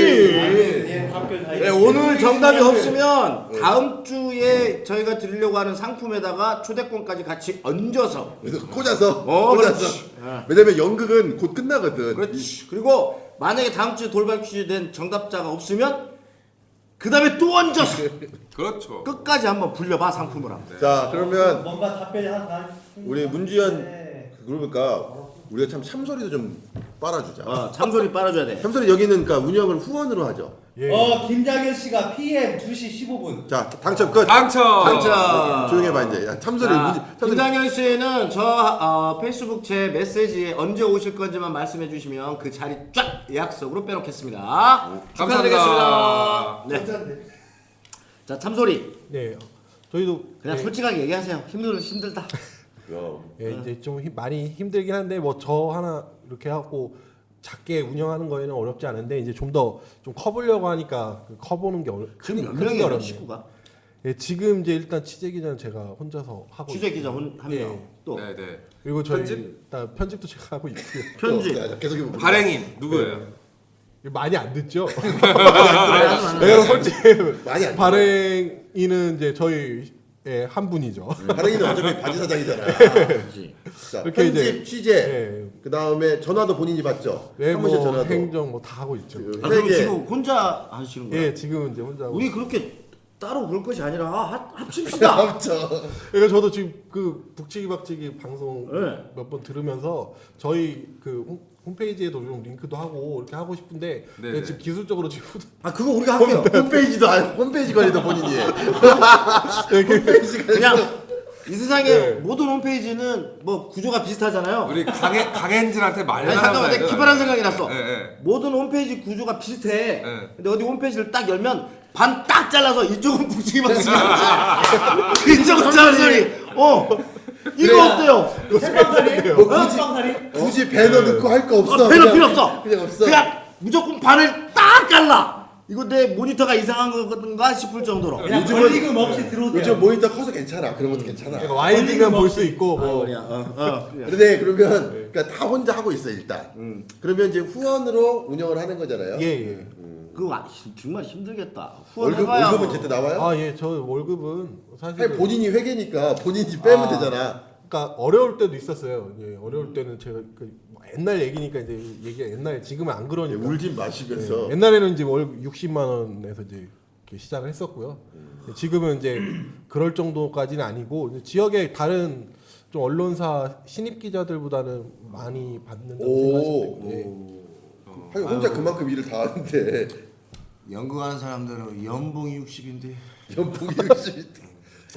예, 답변 다 네, 오늘 정답이 없으면 다음 주에 저희가 드리려고 하는 상품에다가 초대권까지 같이 얹어서. 그래서 꽂아서. 그렇지. 왜냐면 연극은 곧 끝나거든. 그렇지. 그리고 만약에 다음 주에 돌발 퀴즈 된 정답자가 없으면 그 다음에 또 얹어서 그렇죠. 끝까지 한번 불려봐 상품을 한번. 자 그러면 뭔가 답변이 하나. 우리 문주현 네. 그러니까 우리가 참 참소리도 좀 빨아주자. 참소리 빨아줘야 돼. 참소리 여기는 그러니까 운영을 후원으로 하죠. 예. 김장현 씨가 PM 2시 15분. 자 당첨 끝. 당첨. 조용히 해봐 이제. 야, 참소리. 참소리. 김장현 씨는 저 페이스북 제 메시지에 언제 오실 건지만 말씀해 주시면 그 자리 쫙 예약석으로 빼놓겠습니다. 축하드리겠습니다. 네. 자 참소리. 네. 저희도 그냥 솔직하게 얘기하세요. 힘들다. 예, 이제 좀 많이 힘들긴 한데 뭐 저 하나 이렇게 하고 작게 운영하는 거에는 어렵지 않은데 이제 좀 더 좀 커보려고 하니까 커보는 게 지금 몇 크게 명이에요 어렵네요. 식구가? 예, 지금 이제 일단 취재 기자는 제가 혼자서 하고 취재 기자 있고요. 한 명. 예. 또 네네. 그리고 저희 편집? 일단 편집도 제가 하고 있고요. 편집. 계속 해보자. 발행인 누구예요? 많이 안 듣죠. 네. 내가 솔직히 많이 안 발행인은 이제 저희 한 분이죠. 발행인은 어차피 바지 사장이잖아. 그렇지. 자, 이렇게 편집 이제- 취재. 예. 그 다음에 전화도 본인이 받죠. 네, 사무실 뭐 전화도. 행정 뭐 다 하고 있죠. 아, 그럼 세계. 지금 혼자 하시는 거예요? 예, 지금 이제 혼자 하고. 우리 그렇게 따로 볼 것이 아니라 합칩시다. 합쳐. 그러니까 저도 지금 그 북치기 박치기 방송 네. 몇 번 들으면서 저희 그 홈페이지에도 좀 링크도 하고 이렇게 하고 싶은데 네네. 지금 기술적으로 지금 아 그거 우리가 할게요. 홈페이지 관리도 본인이 해. 그냥 이 세상에 네. 모든 홈페이지는 뭐 구조가 비슷하잖아요. 우리 강현진한테 아니 말려놔. 잠깐만 내가 기발한 생각이 났어. 예. 모든 홈페이지 구조가 비슷해. 네. 근데 어디 홈페이지를 딱 열면 반 딱 잘라서 이쪽은 북치기 박치기 이쪽은 참소리. 이거 어때요? 생방살이? 뭐 굳이- 생방살이? 굳이 배너 넣고 할 거 없어. 배너 그냥- 필요 없어. 그냥 없어. 그냥 무조건 반을 딱 잘라. 이거 내 모니터가 이상한 거든가 싶을 정도로. 그냥 요즘은- 걸리금 없이 들어오세요. 요즘 모니터 커서 괜찮아. 그런 것도 괜찮아. 그러니까 와이드면 볼 수 있고 뭐 근데 그러면 그러니까 다 혼자 하고 있어 일단. 그러면 이제 후원으로 운영을 하는 거잖아요. 예, 예. 그거 정말 힘들겠다. 월급은 후원해봐야 제때 나와요? 아, 예. 저 월급은 사실 아니, 본인이 회계니까 본인이 빼면 되잖아. 그러니까 어려울 때도 있었어요. 예, 어려울 때는 제가 뭐 옛날 얘기니까 이제 얘기가 옛날 지금은 안 그러니까. 울진 마시면서. 예, 옛날에는 이제 월 60만 원에서 이제 이렇게 시작을 했었고요. 지금은 이제 그럴 정도까지는 아니고 이제 지역의 다른 좀 언론사 신입 기자들보다는 많이 받는다고 생각하시면 돼요. 예. 하긴 혼자 그만큼 일을 다 하는데 연극하는 사람들은 연봉이 60인데 연봉이 60인데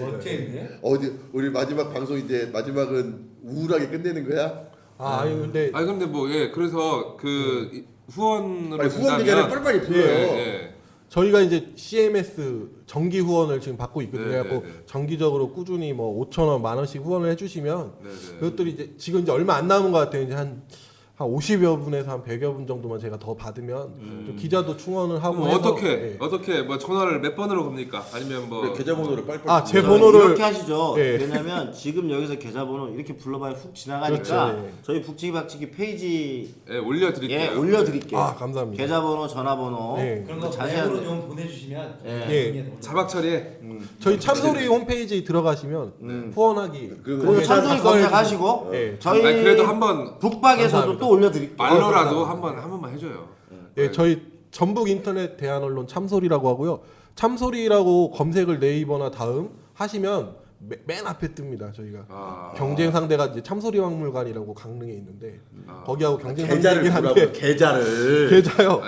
어째인데? 어디 우리 마지막 방송 이제 마지막은 우울하게 끝내는 거야? 아니 근데 아니 근데 뭐 예 그래서 그 후원으로 아니, 후원 기자를 빨리빨리 불러요. 예. 저희가 이제 CMS 정기 후원을 지금 받고 있거든요. 네, 그래갖고 네, 네. 정기적으로 꾸준히 뭐 5,000원, 10,000원씩 후원을 해주시면 네네. 그것들이 이제 지금 이제 얼마 안 남은 것 같아요. 이제 한 50여 분에서 한 100여 분 정도만 제가 더 받으면 좀 기자도 충원을 하고 그럼 해서, 어떻게 예. 어떻게 뭐 전화를 몇 번으로 겁니까? 아니면 뭐 그래, 계좌번호를 빨리빨리 아, 제 불러요. 번호를 이렇게 하시죠. 예. 왜냐면 지금 여기서 계좌번호 이렇게 불러봐야 훅 지나가니까 그렇죠, 예. 저희 북치기 박치기 페이지에 예, 올려드릴게요. 올려드릴게요. 아, 감사합니다. 계좌번호, 전화번호 예. 그런 거 자세한 메모로 좀 보내주시면 예. 자막 처리해. 저희 참소리 홈페이지 들어가시면 후원하기 그리고 그리고 거기에 다 참소리 작성해 검색하시고 예. 저희 아니 그래도 한번 북박에서도 감사합니다. 또 올려드릴게요. 말로라도 한 번만 해줘요. 예, 저희 전북 인터넷 대한언론 참소리라고 하고요. 참소리라고 검색을 네이버나 다음 하시면 맨 앞에 뜹니다. 저희가 아. 경쟁 상대가 이제 참소리 박물관이라고 강릉에 있는데 거기하고 경쟁 계좌를 상대긴 주라고 한데 계좌를 계좌요.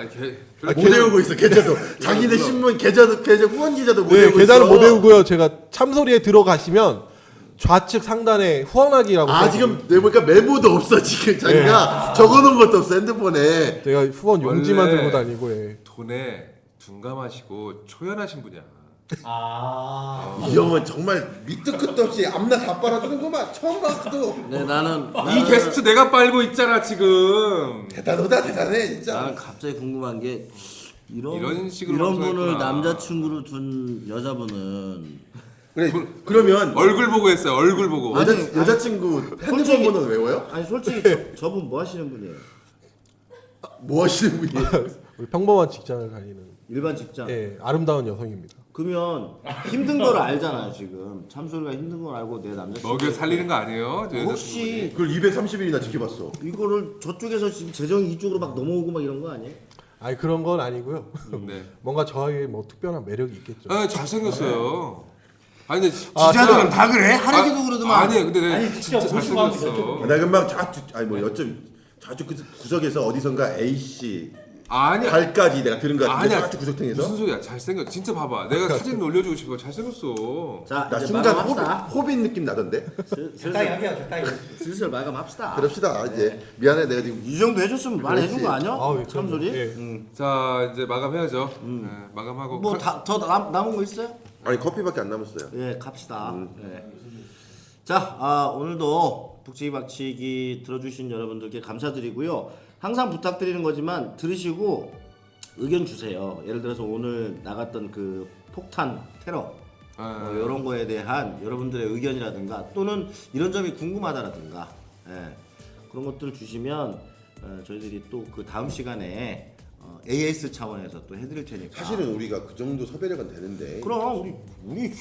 아니 못 외우고 있어 계좌도 자기네 신문 계좌 후원 기자도 못 네, 외우고 계좌를 있어. 못 외우고요. 제가 참소리에 들어가시면 좌측 상단에 후원하기라고 아 지금 내 보니까 메모도 없어 지금 자기가 적어놓은 것도 없어 핸드폰에. 제가 후원 용지만 원래 들고 다니고 예. 돈에 둔감하시고 초연하신 분이야. 이 형은 정말 밑도 끝도 없이 앞나 다 빨아주는구만. 처음 봤어. 네, 나는 이 게스트 내가 빨고 있잖아 지금. 대단하다 대단해 진짜. 나는 갑자기 궁금한 게 이런 식으로 이런 분을 방송했구나. 남자친구로 둔 여자분은 그래 그러면 얼굴 보고 했어요. 얼굴 보고. 여자친구 핸드폰 번호 외워요? 아니 솔직히 저분 뭐 하시는 분이에요? 뭐 하시는 분이에요? 우리 평범한 직장을 다니는 일반 직장. 예, 아름다운 여성입니다. 그러면 힘든 걸 알잖아요 지금 참소리가 힘든 걸 알고 내 남자친구 먹여 살리는 거 아니에요? 저 혹시 그걸 230일이나 지켜봤어. 이거를 저쪽에서 지금 재정이 이쪽으로 막 넘어오고 막 이런 거 아니에요? 아니 그런 건 아니고요. 네. 뭔가 저에게 뭐 특별한 매력이 있겠죠. 아 잘생겼어요. 아니 근데 기자들은 다 그래? 하루기도 그러더만. 아니 근데 내 아니, 진짜 진짜 보시고 하면 잘생겼어. 나 금방 좌측 아니 뭐 좌측 구석에서 어디선가 A 씨 아니 발까지 내가 들은 거 같은데 아니야. 좌측 구석탱에서. 무슨 소리야? 잘생겼. 진짜 봐봐. 내가 사진 올려주고 싶어. 잘생겼어. 자 나 이제 순간 마감합시다. 호빈 느낌 나던데. 적당히 하게요 적당히. 슬슬 마감합시다. 그럽시다 이제 미안해 내가 지금 이 정도 해줬으면 많이 해준 거 아니야? 아우, 예, 참소리? 예. 자 이제 마감해야죠. 네, 마감하고. 뭐 더 남은 거 있어요? 아니 커피밖에 안 남았어요. 예, 갑시다. 예. 자, 오늘도 북치기박치기 들어주신 여러분들께 감사드리고요. 항상 부탁드리는 거지만 들으시고 의견 주세요. 예를 들어서 오늘 나갔던 그 폭탄 테러 이런 거에 대한 여러분들의 의견이라든가 또는 이런 점이 궁금하다라든가 그런 것들을 주시면 저희들이 또 그 다음 시간에 AS 차원에서 또 해드릴 테니까. 사실은 우리가 그 정도 섭외력은 되는데. 그럼 우리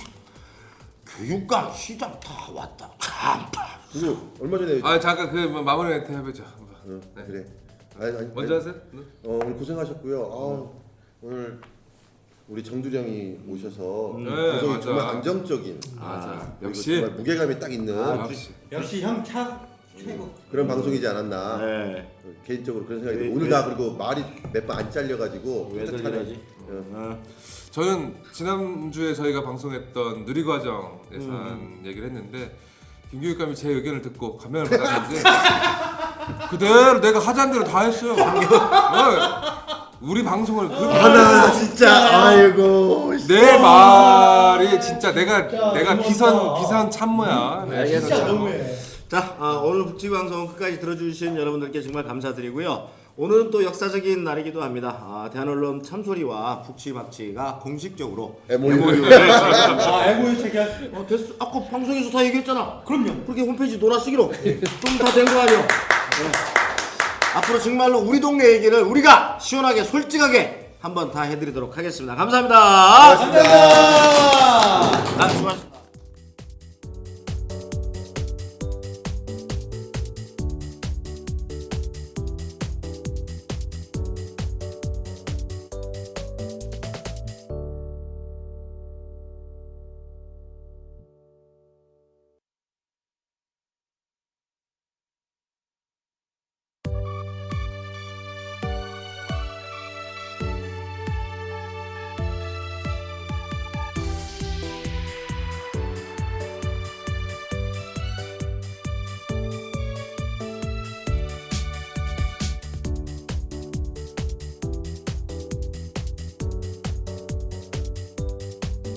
교육감 시장 다 왔다. 참. 그리고 얼마 전에 아 잠깐 그 마무리 멘트 해보자. 네. 그래. 아니, 먼저 하세요. 네. 오늘 고생하셨고요. 오늘 우리 정두령이 오셔서 네, 방송이 맞아. 정말 안정적인. 맞아. 그리고 역시. 정말 무게감이 딱 있는 역시. 역시 형 차 최고. 그런 방송이지 않았나. 네. 개인적으로 그런 생각이 왜- 들어요. 오늘 왜- 다 그리고 말이 몇 번 안 잘려가지고 왜 뿌듯하네. 들리지? 저는 지난주에 저희가 방송했던 누리과정 예산 얘기를 했는데 김교육감이 제 의견을 듣고 감명을 받았는지 그대로 내가 하자는 대로 다 했어요. 우리 방송을 하나 진짜 아이고. 내 말이 진짜 내가 비선 참모야. 네, 알겠습니다. 비선 참모. 자, 오늘 북치기 방송 끝까지 들어주신 여러분들께 정말 감사드리고요. 오늘은 또 역사적인 날이기도 합니다. 대한언론 참소리와 북치박치가 공식적으로 MOU. MOU 체결. 됐어. 아까 방송에서 다 얘기했잖아. 그럼요. 그렇게 홈페이지 놀아쓰기로 좀 다 된 거 아니야? 앞으로 정말로 우리 동네 얘기를 우리가 시원하게 솔직하게 한번 다 해드리도록 하겠습니다. 감사합니다. 고맙습니다. 수고하셨습니다.